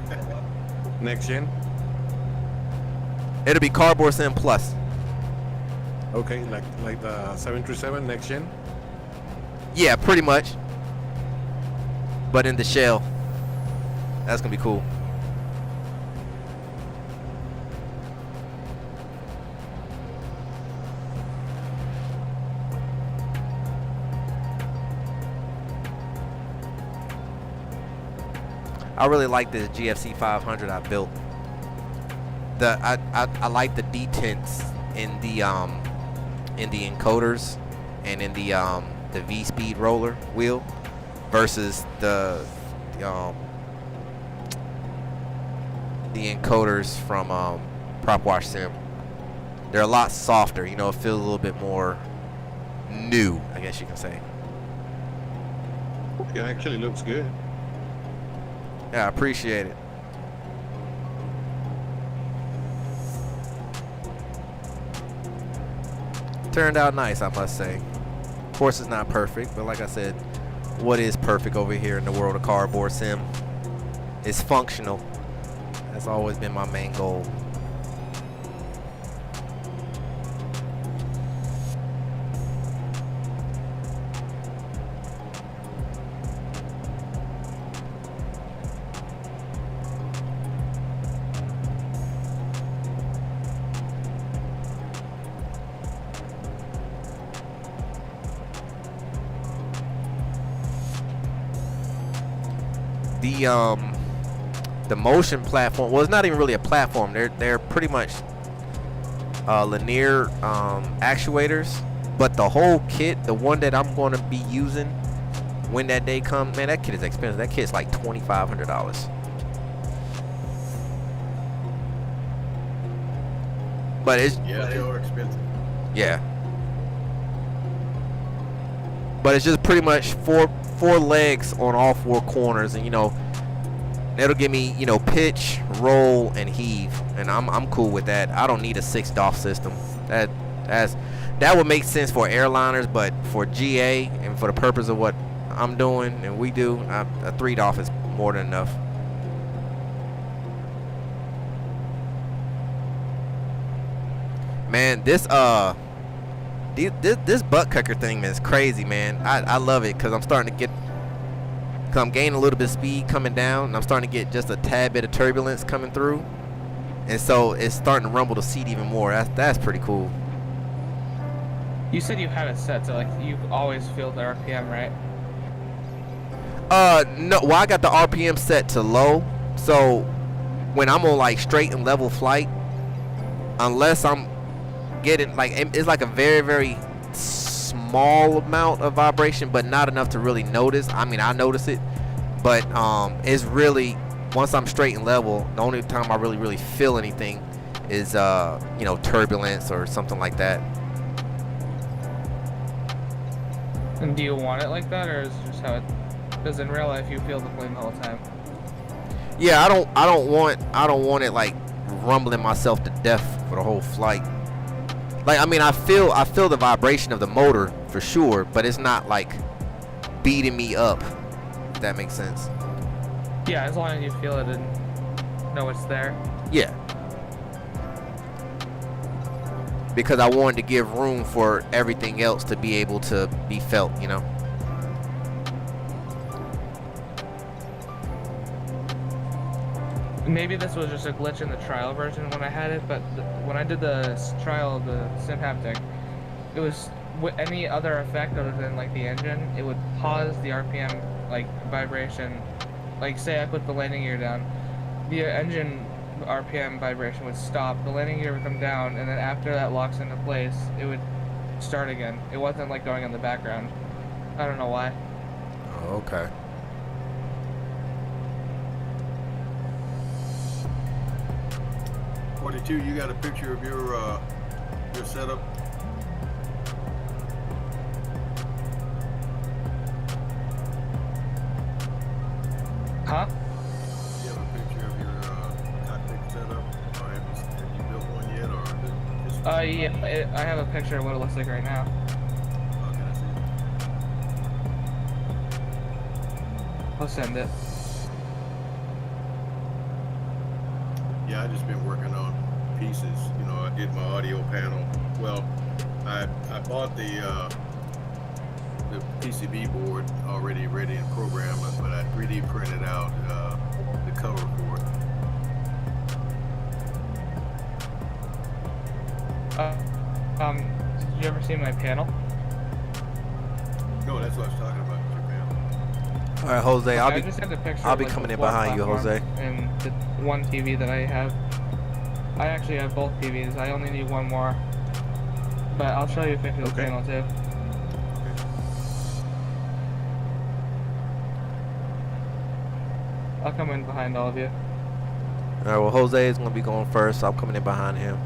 Next gen? It'll be Cardboard Sim Plus. Okay, like the 737 next gen? Yeah, pretty much. But in the shell. That's gonna be cool. I really like the GFC 500 I built. I like the detents in the encoders and in the V-speed roller wheel versus the encoders from Prop Wash Sim. They're a lot softer, you know, it feels a little bit more new, I guess you can say. It actually looks good. Yeah, I appreciate it. Turned out nice, I must say. Of course, it's not perfect, but like I said, what is perfect over here in the world of Cardboard Sim? It's functional. That's always been my main goal. The motion platform, well, it's not even really a platform. They're pretty much linear actuators, but the whole kit, the one that I'm going to be using when that day comes, man, that kit is expensive. That kit's like $2,500. But it's Yeah, they are expensive. yeah. But it's just pretty much four legs on all four corners, and you know, it'll give me, you know, pitch, roll, and heave, and I'm cool with that. I don't need a 6 DOF system. That would make sense for airliners, but for GA and for the purpose of what I'm doing and we do, a 3 DOF is more than enough. Man, this butt kicker thing is crazy, man. I love it because I'm starting to get, because I'm gaining a little bit of speed coming down, and I'm starting to get just a tad bit of turbulence coming through, and so it's starting to rumble the seat even more. That's pretty cool. You said you have it set, so like you always feel the RPM, right? No, well, I got the RPM set to low, so when I'm on like straight and level flight, unless I'm getting like, it's like a very, very small amount of vibration, but not enough to really notice. I mean, I notice it, but it's really, once I'm straight and level, the only time I really feel anything is you know, turbulence or something like that. And do you want it like that, or is it just how it? Because in real life, you feel the plane the whole time. Yeah, I don't want it like rumbling myself to death for the whole flight. Like, I mean, I feel the vibration of the motor for sure, but it's not like beating me up, if that makes sense. Yeah, as long as you feel it and know it's there. Yeah. Because I wanted to give room for everything else to be able to be felt, you know. Maybe this was just a glitch in the trial version when I had it, but when I did the trial of the sim haptic, it was with any other effect other than like the engine, it would pause the RPM like vibration. Like say I put the landing gear down, the engine RPM vibration would stop, the landing gear would come down, and then after that locks into place, it would start again. It wasn't like going in the background. I don't know why. Oh, okay. You got a picture of your setup? Huh? You have a picture of your cockpit setup? Or have you built one yet, or just? Yeah, I have a picture of what it looks like right now. Oh, can I see it? I'll send it. Yeah, I just been working on pieces. You know, I did my audio panel. Well, I bought the PCB board already ready and programmed, but I 3D printed out the cover for it. Did you ever see my panel? No, that's what I was talking about, your panel. All right, Jose. I just sent a picture I'll of, be like, coming the in floor behind you, platform Jose. And the one TV that I have. I actually have both TVs. I only need one more. But I'll show you a picture of the panel too. I'll come in behind all of you. All right. Well, Jose is gonna be going first. So I'm coming in behind him.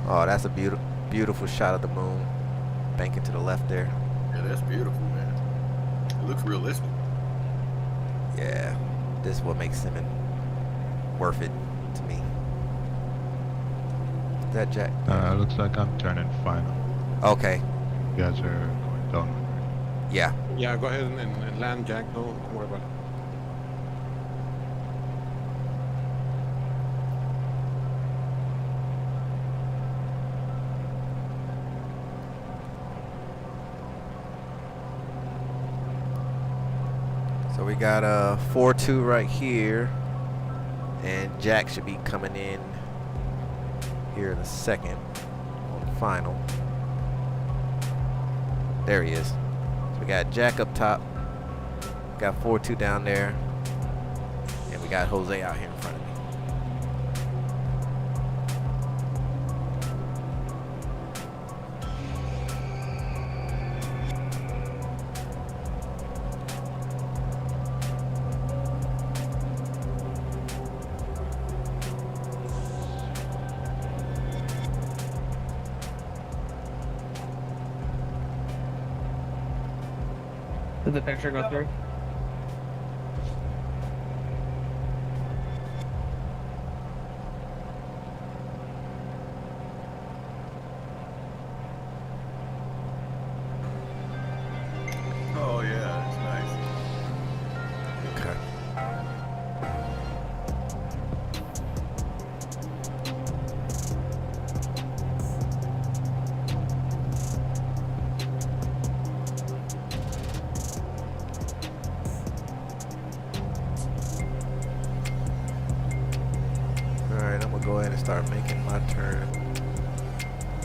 Oh, that's a beautiful shot of the moon, banking to the left there. Yeah, that's beautiful, man. It looks realistic. Yeah, this is what makes him worth it to me. Is that Jack? Looks like I'm turning final. Okay. You guys are going down. Yeah. Yeah, go ahead and land, Jack. Don't worry about it. So we got a 4-2 right here, and Jack should be coming in here in a second on the final. There he is. So we got Jack up top, got 4-2 down there, and we got Jose out here in front of me. Did the picture go through? Oh yeah, it's nice. Okay. Alright, I'm gonna go ahead and start making my turn.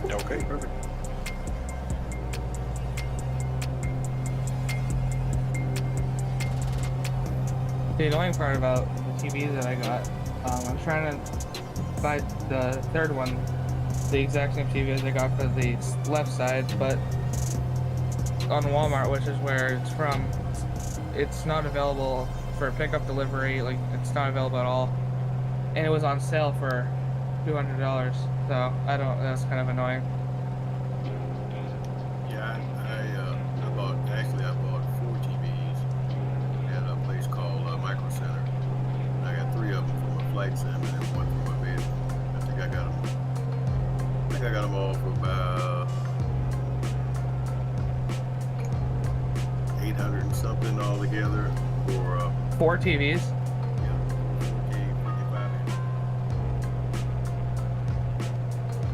Okay, perfect. The annoying part about the TVs that I got, I'm trying to buy the third one, the exact same TV as I got for the left side, but on Walmart, which is where it's from, it's not available for pickup delivery. Like, it's not available at all, and it was on sale for $200. So I don't. That's kind of annoying. Yeah, I bought 4 TVs at a place called Micro Center. I got 3 of them for my flight sim and then 1 for my bed. I think I got them all for about 800 and something all together for 4 TVs.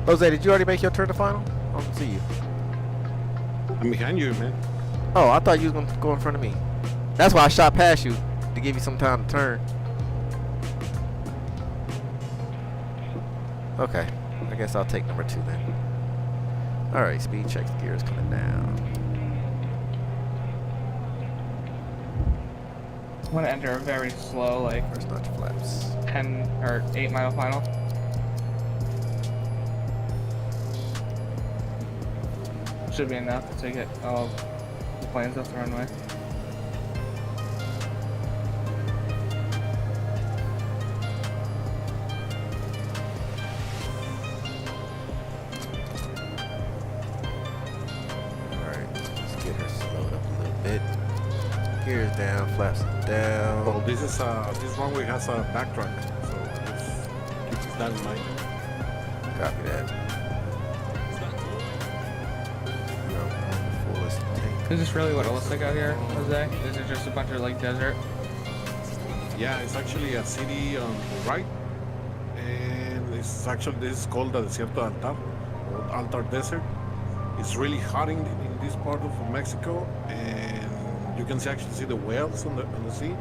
Jose, did you already make your turn to final? I don't see you. I'm behind you, man. Oh, I thought you was gonna go in front of me. That's why I shot past you, to give you some time to turn. Okay, I guess I'll take number 2 then. Alright, speed checks, gears coming down. I'm gonna enter a very slow, like First launch flaps. 10 or 8-mile final. Should be enough to get all the planes off the runway. Alright, let's get her slowed up a little bit. Gears down, flaps down. Well, this runway has a backtrack, so just keep that in mind. Copy that. Fullest tank. Is this really what it looks like out here, Jose? Is it just a bunch of like desert? Yeah, it's actually a city on the right, and this is called the Desierto Altar, or Altar Desert. It's really hot in this part of Mexico, and you can actually see the whales on the sea,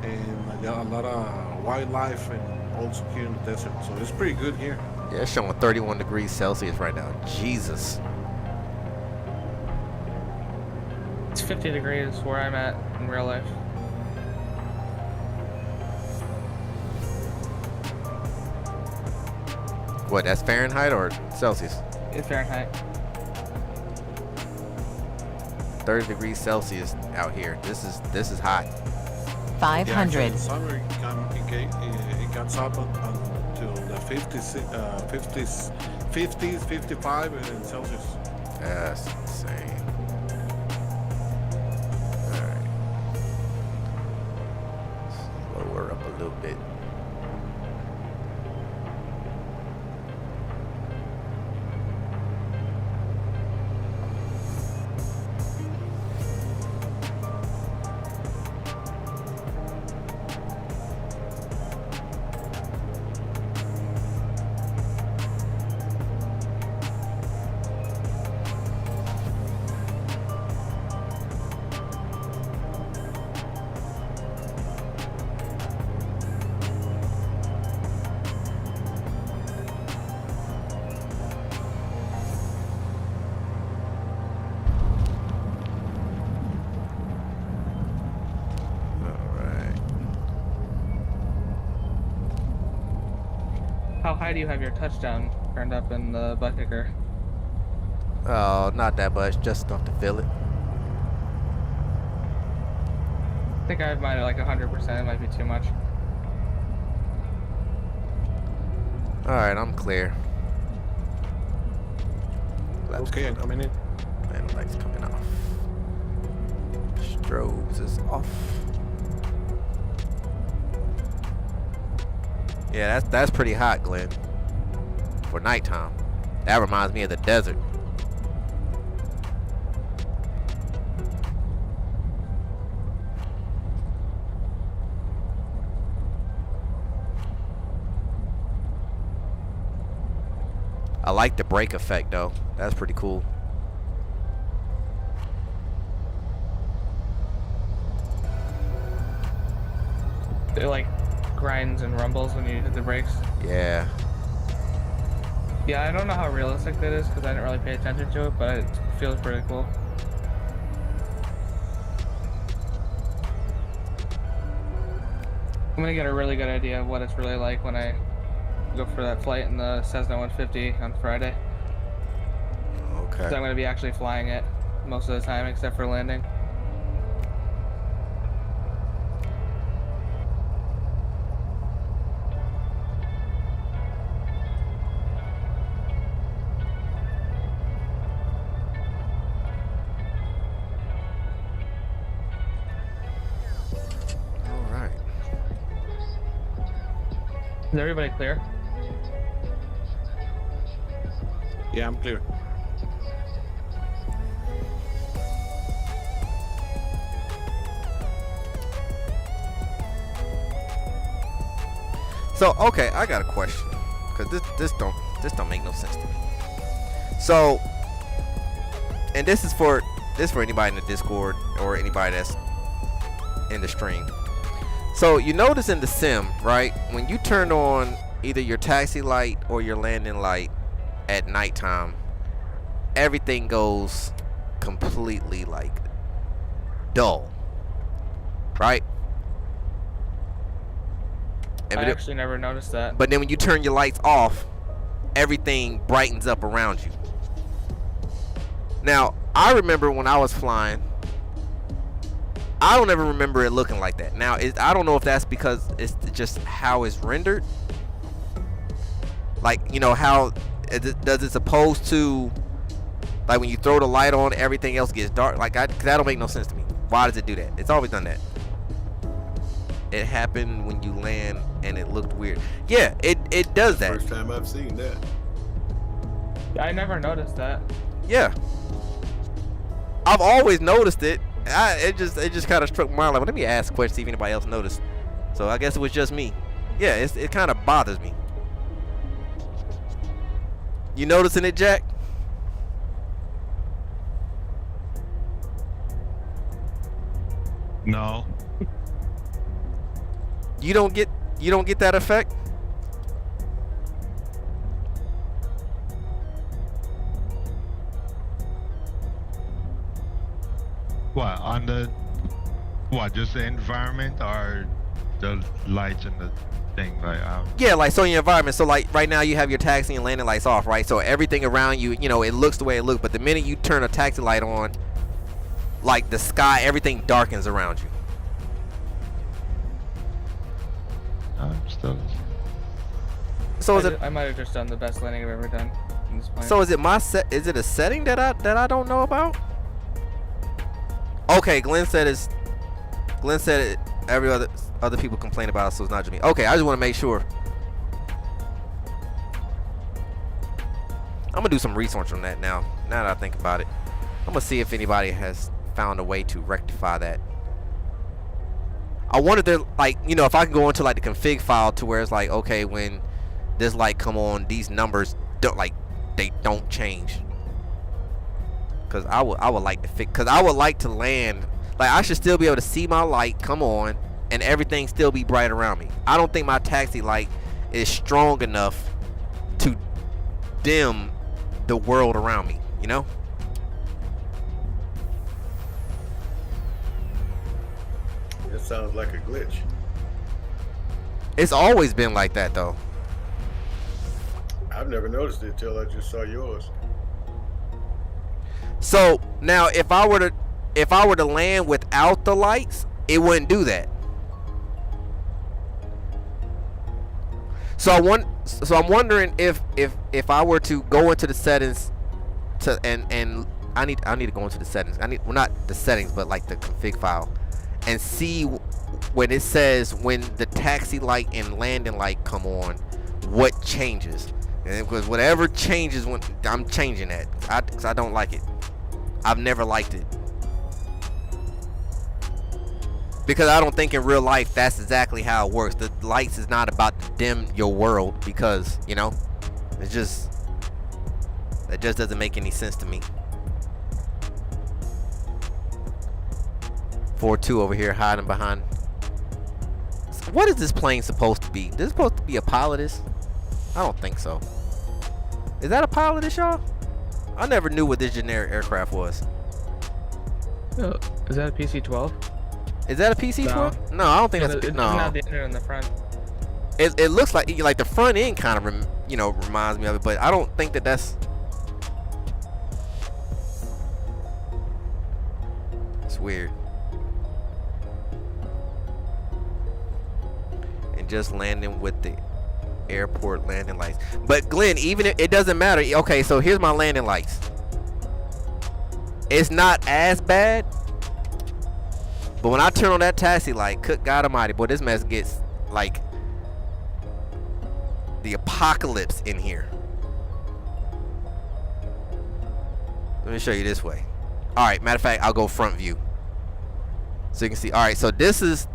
and a lot of wildlife, and also here in the desert. So it's pretty good here. Yeah, it's showing 31 degrees Celsius right now. Jesus. It's 50 degrees where I'm at in real life. What, that's Fahrenheit or Celsius? It's Fahrenheit. 30 degrees Celsius out here. This is hot. 500. Yeah, actually, in summer it gets up until the 50s, 55 in Celsius. That's insane. Alright. Slow her up a little bit. How high do you have your touchdown turned up in the butt kicker? Oh, not that much. Just enough to feel it. I think I have mine at like 100%. It might be too much. Alright, I'm clear. Flaps Okay, I'm coming in. and lights coming off. Strobes is off. Yeah, that's pretty hot, Glenn. For nighttime. That reminds me of the desert. I like the brake effect though. That's pretty cool. It like grinds and rumbles when you hit the brakes. Yeah. Yeah, I don't know how realistic that is because I didn't really pay attention to it, but it feels pretty cool. I'm gonna get a really good idea of what it's really like when I go for that flight in the Cessna 150 on Friday. Okay. So I'm gonna be actually flying it most of the time except for landing. Is everybody clear? Yeah, I'm clear. So okay, I got a question because this don't make no sense to me. So, and this is for anybody in the Discord or anybody that's in the stream. So you notice in the sim, right, when you turn on either your taxi light or your landing light at nighttime, everything goes completely like dull, right? And I but, actually never noticed that. but then when you turn your lights off, everything brightens up around you. Now, I remember when I was flying, I don't ever remember it looking like that. Now, I don't know if that's because it's just how it's rendered. Like, you know, how does it supposed to, like when you throw the light on, everything else gets dark? Like, that don't make no sense to me. Why does it do that? It's always done that. It happened when you land and it looked weird. Yeah, it does that. First time I've seen that. I never noticed that. Yeah. I've always noticed it. It just kind of struck my mind. Like, let me ask a question, see if anybody else noticed. So I guess it was just me. Yeah, it kind of bothers me. You noticing it, Jack? No. You don't get that effect? What, on the, what, just the environment or the lights and the thing? Like, Yeah, like, so in your environment, so like right now you have your taxi and landing lights off, right? So everything around you, you know, it looks the way it looks, but the minute you turn a taxi light on, like the sky, everything darkens around you. I'm still. So is it? I might have just done the best landing I've ever done in this plane. So is it my set? Is it a setting that I don't know about? Okay, Glenn said it. Every other people complain about it, so it's not just me. Okay, I just want to make sure. I'm gonna do some research on that now. Now that I think about it, I'm gonna see if anybody has found a way to rectify that. I wonder if there, like, you know, if I can go into like the config file to where it's like, okay, when this light come on, these numbers don't, like, they don't change. Cause I would like to fix. Cause I would like to land. Like, I should still be able to see my light come on and everything still be bright around me. I don't think my taxi light is strong enough to dim the world around me, you know? That sounds like a glitch. It's always been like that though. I've never noticed it till I just saw yours. So now if I were to land without the lights, it wouldn't do that. So I'm wondering if I were to go into the settings to and I need to go into the settings. Well, not the settings, but like the config file, and see when it says when the taxi light and landing light come on, what changes. And because whatever changes, when I'm changing that, because I don't like it. I've never liked it. Because I don't think in real life that's exactly how it works. The lights is not about to dim your world, because, you know, that just doesn't make any sense to me. 4-2 over here hiding behind. What is this plane supposed to be? Is this supposed to be a Pilotus? I don't think so. Is that a Pilotus, y'all? I never knew what this generic aircraft was. Oh, is that a PC-12? Is that a PC-12? No, I don't think that's a It's no. not the engine in the front. It looks like the front end kind of reminds me of it, but I don't think that's. It's weird. And just landing with the airport landing lights. But Glenn, even if it doesn't matter. Okay, so here's my landing lights. It's not as bad, but when I turn on that taxi light, good God Almighty, boy, this mess gets like the apocalypse in here. Let me show you this way. All right, matter of fact, I'll go front view so you can see. All right, so this is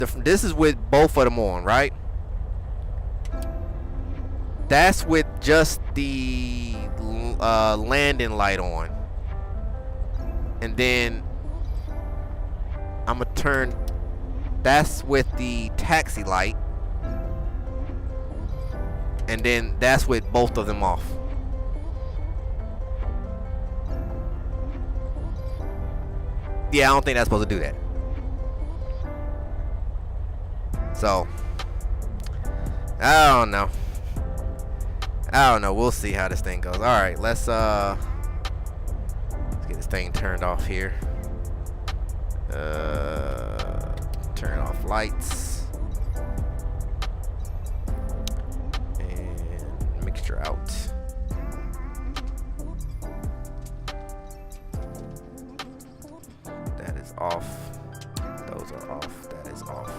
with both of them on, right? That's with just the landing light on. And then I'm gonna turn, that's with the taxi light. And then that's with both of them off. Yeah, I don't think that's supposed to do that. So I don't know. We'll see how this thing goes. All right, let's get this thing turned off here. Turn off lights and mixture out. That is off. Those are off. That is off.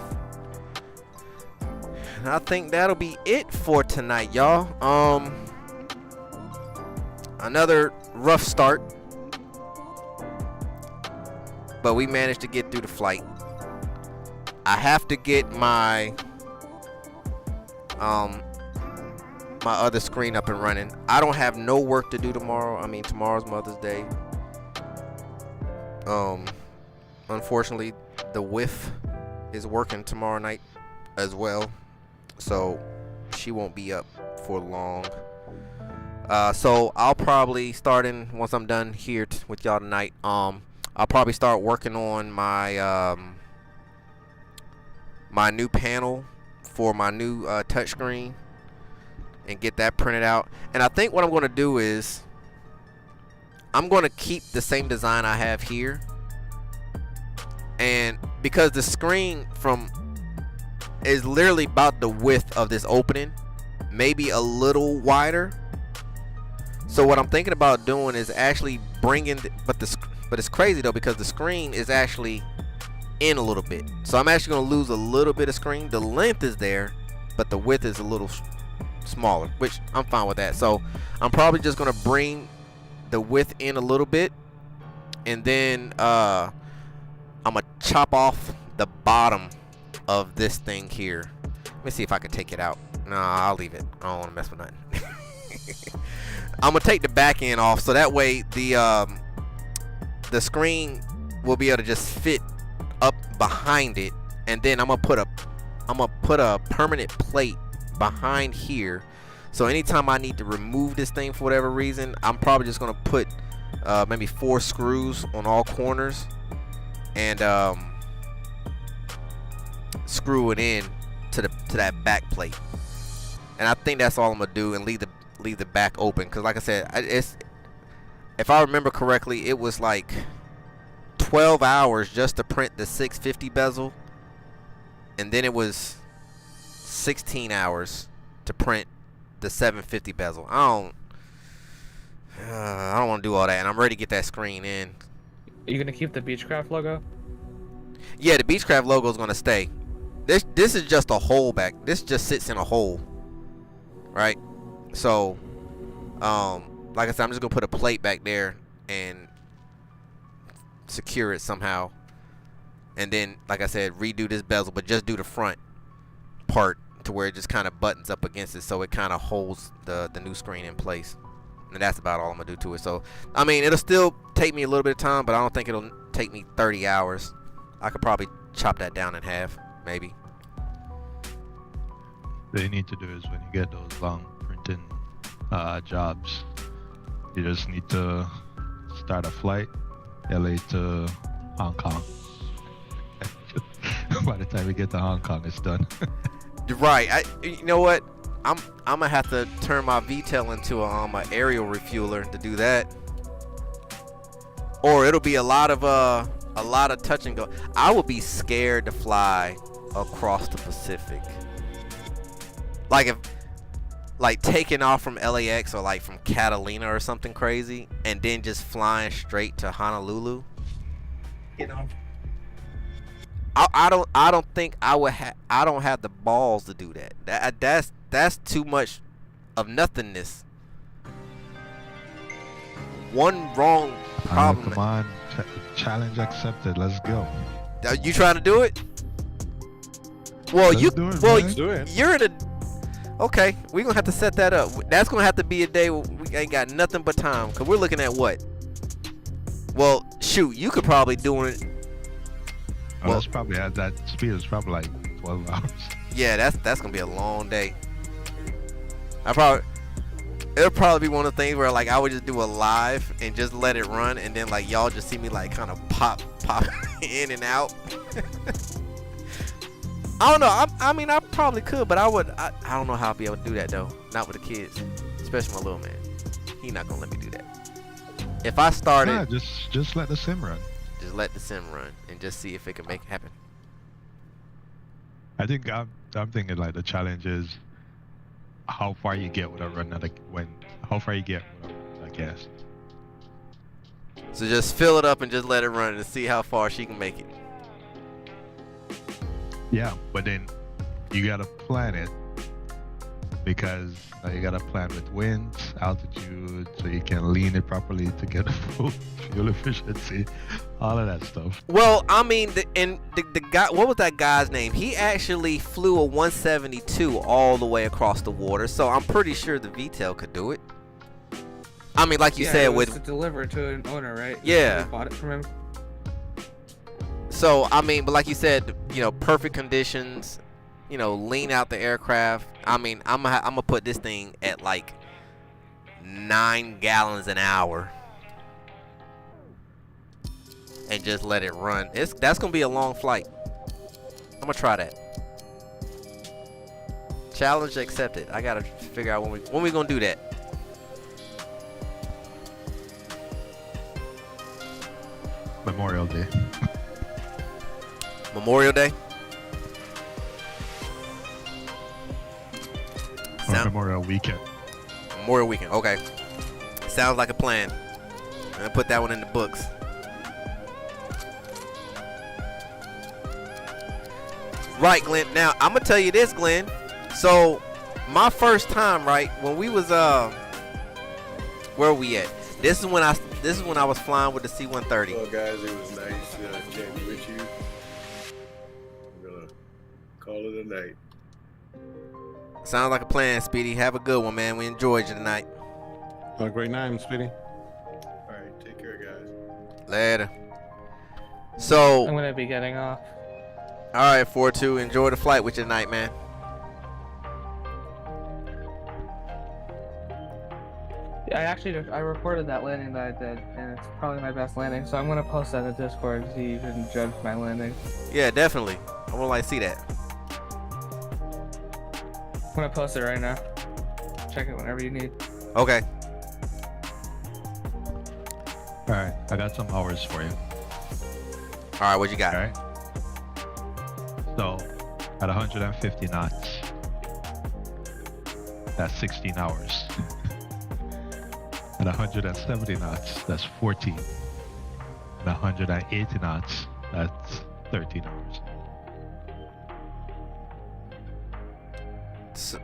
And I think that'll be it for tonight, y'all. Another rough start, but we managed to get through the flight. I have to get my my other screen up and running. I don't have no work to do tomorrow. I mean, tomorrow's Mother's Day. Unfortunately, the whiff is working tomorrow night as well, so she won't be up for long. So I'll probably starting once I'm done here with y'all tonight. I'll probably start working on my my new panel for my new touchscreen and get that printed out. And I think what I'm going to do is I'm going to keep the same design I have here, and because the screen is literally about the width of this opening, maybe a little wider. So what I'm thinking about doing is actually bringing but it's crazy though, because the screen is actually in a little bit, so I'm actually going to lose a little bit of screen. The length is there, but the width is a little smaller, which I'm fine with that. So I'm probably just going to bring the width in a little bit, and then I'm gonna chop off the bottom of this thing here. Let me see if I can take it out. No, I'll leave it. I don't want to mess with nothing. I'm gonna take the back end off, so that way the screen will be able to just fit up behind it, and then I'm gonna put a permanent plate behind here. So anytime I need to remove this thing for whatever reason, I'm probably just gonna put maybe 4 screws on all corners and screw it in to that back plate. And I think that's all I'm gonna do, and leave the back open, because like I said, if I remember correctly, it was like 12 hours just to print the 650 bezel, and then it was 16 hours to print the 750 bezel. I don't want to do all that, and I'm ready to get that screen in. Are you gonna keep the Beechcraft logo? Yeah, the Beechcraft logo is gonna stay. This is just a hole back. This just sits in a hole, right? So, like I said, I'm just gonna put a plate back there and secure it somehow, and then, like I said, redo this bezel, but just do the front part to where it just kind of buttons up against it, so it kind of holds the new screen in place. And that's about all I'm gonna do to it. So, I mean, it'll still take me a little bit of time, but I don't think it'll take me 30 hours. I could probably chop that down in half, maybe. What you need to do is when you get those long printing jobs, you just need to start a flight, LA to Hong Kong. By the time we get to Hong Kong, it's done. You're right. You know what? I'm gonna have to turn my VTEL into a aerial refueler to do that, or it'll be a lot of touch and go. I would be scared to fly across the Pacific, like taking off from LAX or like from Catalina or something crazy, and then just flying straight to Honolulu. You know, I don't think I would I don't have the balls to do that. That's too much of nothingness. One wrong problem. Come on, challenge accepted. Let's go. Are you trying to do it? Well, Let's do it. You're in a. Okay, we're gonna have to set that up. That's gonna have to be a day where we ain't got nothing but time, cause we're looking at what? Well, shoot, you could probably do it. Oh, that's probably at that speed. It's probably like 12 hours. Yeah, that's gonna be a long day. It'll probably be one of the things where like I would just do a live and just let it run, and then like y'all just see me like kind of pop in and out. I don't know. I mean, I probably could, but I don't know how I'll be able to do that though. Not with the kids, especially my little man. He not gonna let me do that. If I started, Nah, just let the sim run. just let the sim run and just see if it can make it happen. I think I'm thinking like the challenge is how far you get with a run how far you get with a run, I guess. So just fill it up and just let it run and see how far she can make it. Yeah, but then you gotta plan it because you gotta plan with winds, altitude, so you can lean it properly to get full fuel efficiency, all of that stuff. Well, I mean, the guy, what was that guy's name? He actually flew a 172 all the way across the water, so I'm pretty sure the VTEL could do it. I mean, like you said, it was with delivered to an owner, right? Yeah. They bought it from him. So I mean, but like you said, perfect conditions. Lean out the aircraft. I mean, I'm gonna put this thing at like 9 gallons an hour and just let it run. That's gonna be a long flight. I'm gonna try that. Challenge accepted. I gotta figure out when we gonna do that. Memorial Day. Memorial Day. Or Memorial Weekend. Memorial Weekend. Okay. Sounds like a plan. I'm gonna put that one in the books. Right, Glenn. Now I'm gonna tell you this, Glenn. So my first time, right, when we was where are we at? This is when I was flying with the C-130. Well, guys, it was nice chatting with you. I'm gonna call it a night. Sounds like a plan, Speedy. Have a good one, man. We enjoyed you tonight. Have a great night, Speedy. All right, take care, guys. Later. So, I'm gonna be getting off. all right, 4-2. Enjoy the flight with you tonight, man. Yeah, I recorded that landing that I did, and it's probably my best landing. So I'm gonna post that in Discord so you can judge my landing. Yeah, definitely. I want to like see that. I'm gonna post it right now. Check it whenever you need. Okay. All right, I got some hours for you. All right, what you got? All right. So, at 150 knots, that's 16 hours. At 170 knots, that's 14. At 180 knots, that's 13 hours. So,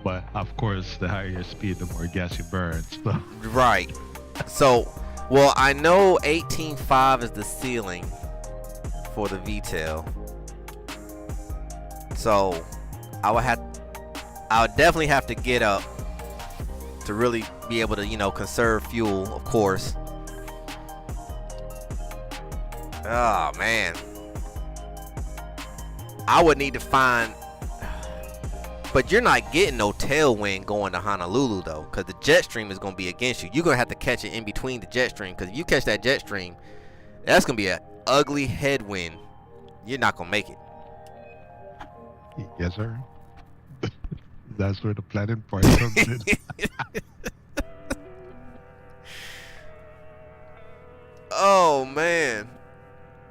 But of course, the higher your speed, the more gas you burn. So. right. So, well, I know 18.5 is the ceiling for the VTEL. So, I would definitely have to get up to really be able to, conserve fuel, of course. Oh, man. I would need to find... But you're not getting no tailwind going to Honolulu, though, because the jet stream is going to be against you. You're going to have to catch it in between the jet stream, because if you catch that jet stream, that's going to be an ugly headwind. You're not going to make it. Yes, sir. That's where the planning part comes in. Oh, man.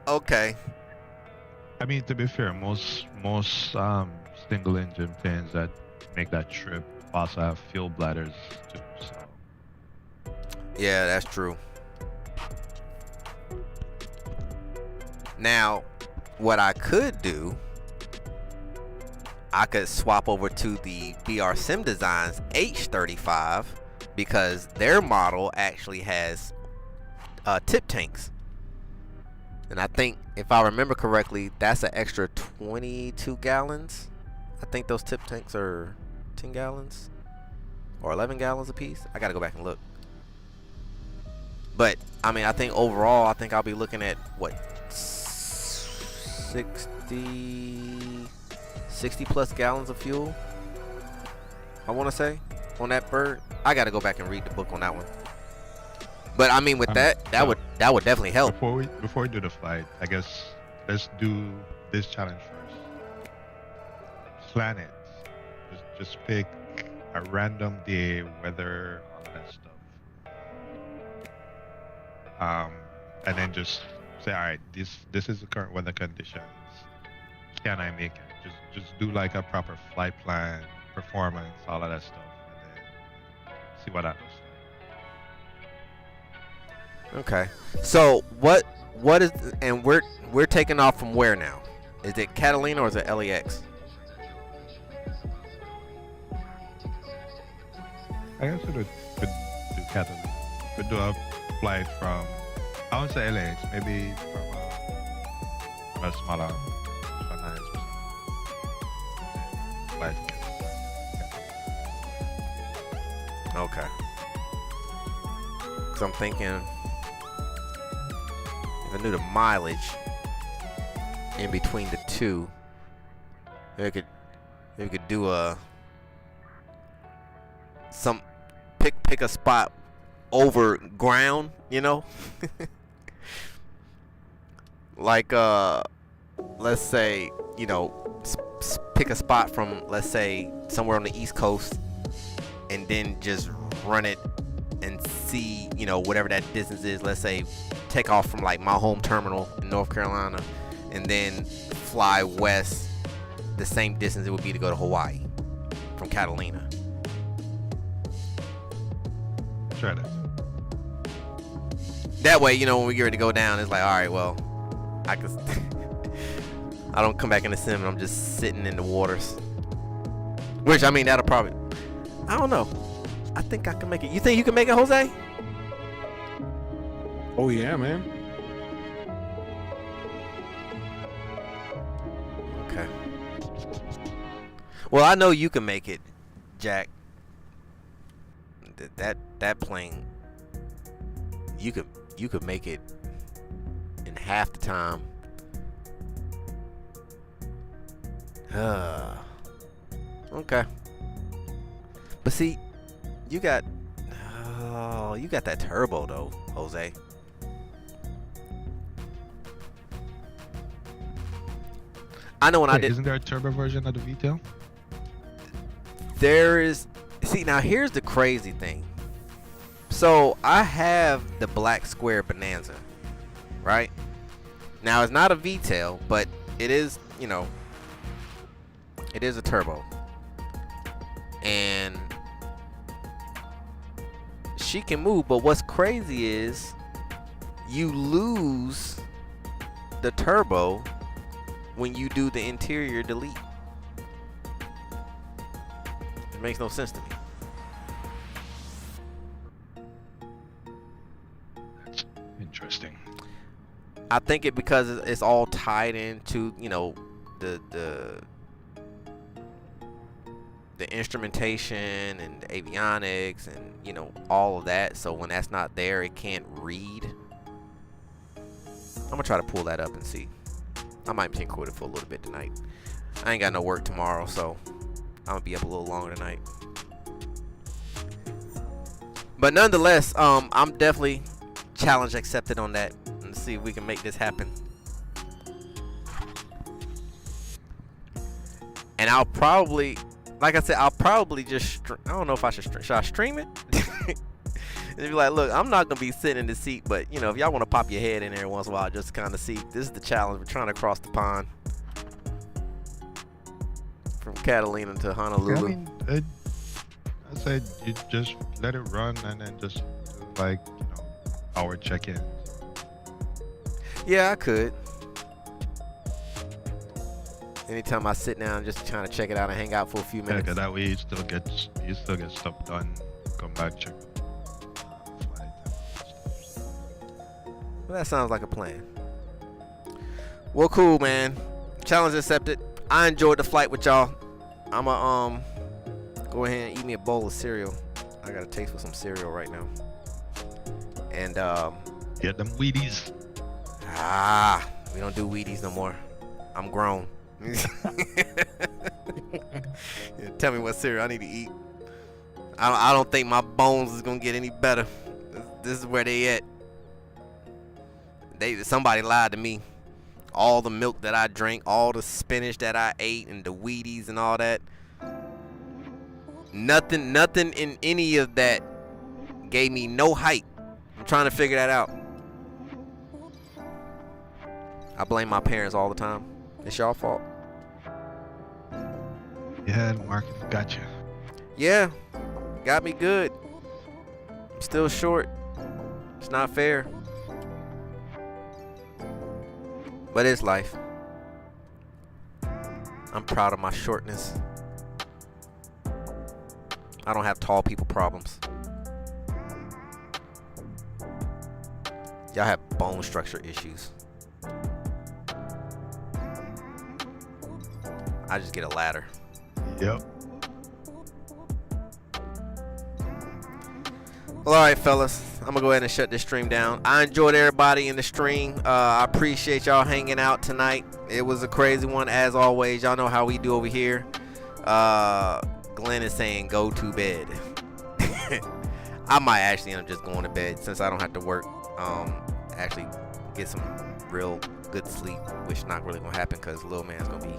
Okay. I mean, to be fair, most single engine planes that make that trip also have fuel bladders too. So. Yeah, that's true. Now, what I could do, I could swap over to the BR Sim Designs H35 because their model actually has tip tanks. And I think, if I remember correctly, that's an extra 22 gallons. I think those tip tanks are 10 gallons or 11 gallons a piece. I gotta go back and look. But, I mean, I think overall, I think I'll be looking at, what, 60 plus gallons of fuel, I want to say, on that bird. I gotta go back and read the book on that one. But I mean, with that would definitely help. Before we do the flight, I guess let's do this challenge first. planets. Just pick a random day, weather, all that stuff. And then just say, all right, this is the current weather conditions. Can I make it? Just do like a proper flight plan, performance, all of that stuff, and then see what that looks like. Okay. So what is, and we're taking off from where now? Is it Catalina or is it LAX? I guess we could do Catalina. Could do a flight from, I would say LAX, maybe from a smaller finance or something. Flight to Catalina. Okay. Because I'm thinking, if I knew the mileage in between the two, maybe we could do pick a spot over ground, you know. Like let's say, you know, pick a spot from, let's say, somewhere on the East Coast, and then just run it and see, you know, whatever that distance is. Let's say take off from like my home terminal in North Carolina and then fly west the same distance it would be to go to Hawaii from Catalina. Try that. That way, you know, when we get ready to go down, it's like, all right, well, I can I don't come back in the sim and I'm just sitting in the waters. Which, I mean, that'll probably, I don't know. I think I can make it. You think you can make it, Jose? Oh yeah, man. Okay. Well, I know you can make it, Jack. That plane, you could make it in half the time. Okay. But see, you got that turbo though, Jose. I know when I did. Isn't there a turbo version of the VTEL? There is. See, now here's the crazy thing. So I have the black square Bonanza, right? Now it's not a VTEL, but it is, you know, it is a turbo. And she can move, but what's crazy is you lose the turbo when you do the interior delete. It makes no sense to me. That's interesting. I think it because it's all tied into, you know, the instrumentation and the avionics and, you know, all of that. So when that's not there, it can't read. I'm gonna try to pull that up and see. I might tinker with it for a little bit tonight. I ain't got no work tomorrow, so I'm gonna be up a little longer tonight. But nonetheless, I'm definitely challenge accepted on that, and see if we can make this happen. And I'll probably, like I said, I'll probably just, I don't know if I should I stream it? And be like, look, I'm not gonna be sitting in the seat, but you know, if y'all want to pop your head in there once in a while, just kind of see. This is the challenge. We're trying to cross the pond from Catalina to Honolulu. I mean, I said you just let it run and then just do like, you know, hour check-in. Yeah, I could. Anytime I sit down, just trying to check it out and hang out for a few Yeah, minutes. 'cause that way you still get stuff done. Come back, check. Flight and stuff. Well, that sounds like a plan. Well, cool, man. Challenge accepted. I enjoyed the flight with y'all. I'ma go ahead and eat me a bowl of cereal. I got a taste for some cereal right now. And Get them Wheaties. we don't do Wheaties no more. I'm grown. Yeah, tell me what cereal I need to eat. I don't think my bones is gonna get any better. This is where they at. Somebody lied to me. all the milk that I drank, all the spinach that I ate, and the Wheaties and all that. Nothing in any of that gave me no height. I'm trying to figure that out. I blame my parents all the time. It's y'all fault. Yeah, the market got you. Yeah, got me good. I'm still short. It's not fair. But it's life. I'm proud of my shortness. I don't have tall people problems. Y'all have bone structure issues. I just get a ladder. Yep. Well, all right, fellas. I'm gonna go ahead and shut this stream down. I enjoyed everybody in the stream. I appreciate y'all hanging out tonight. It was a crazy one as always. Y'all know how we do over here. Glenn is saying go to bed. I might actually end up just going to bed since I don't have to work. Actually get some real good sleep, which not really gonna happen because little man's gonna be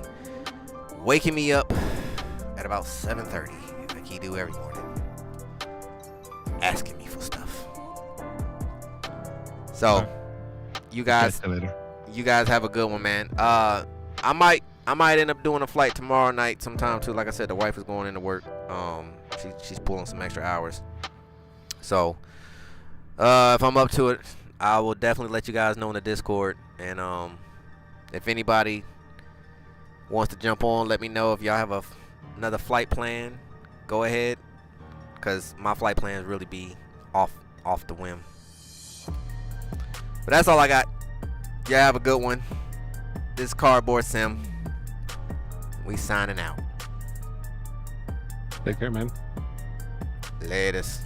waking me up at about 7:30 like he do every morning, asking me for stuff. So you guys have a good one, man. I might end up doing a flight tomorrow night sometime too. Like I said, the wife is going into work. She's pulling some extra hours. So if I'm up to it, I will definitely let you guys know in the Discord. And if anybody wants to jump on, let me know. If y'all have another flight plan, go ahead, because my flight plans really be off the whim. But that's all I got. Y'all have a good one. This is Cardboard Sim. We signing out. Take care, man. Latest.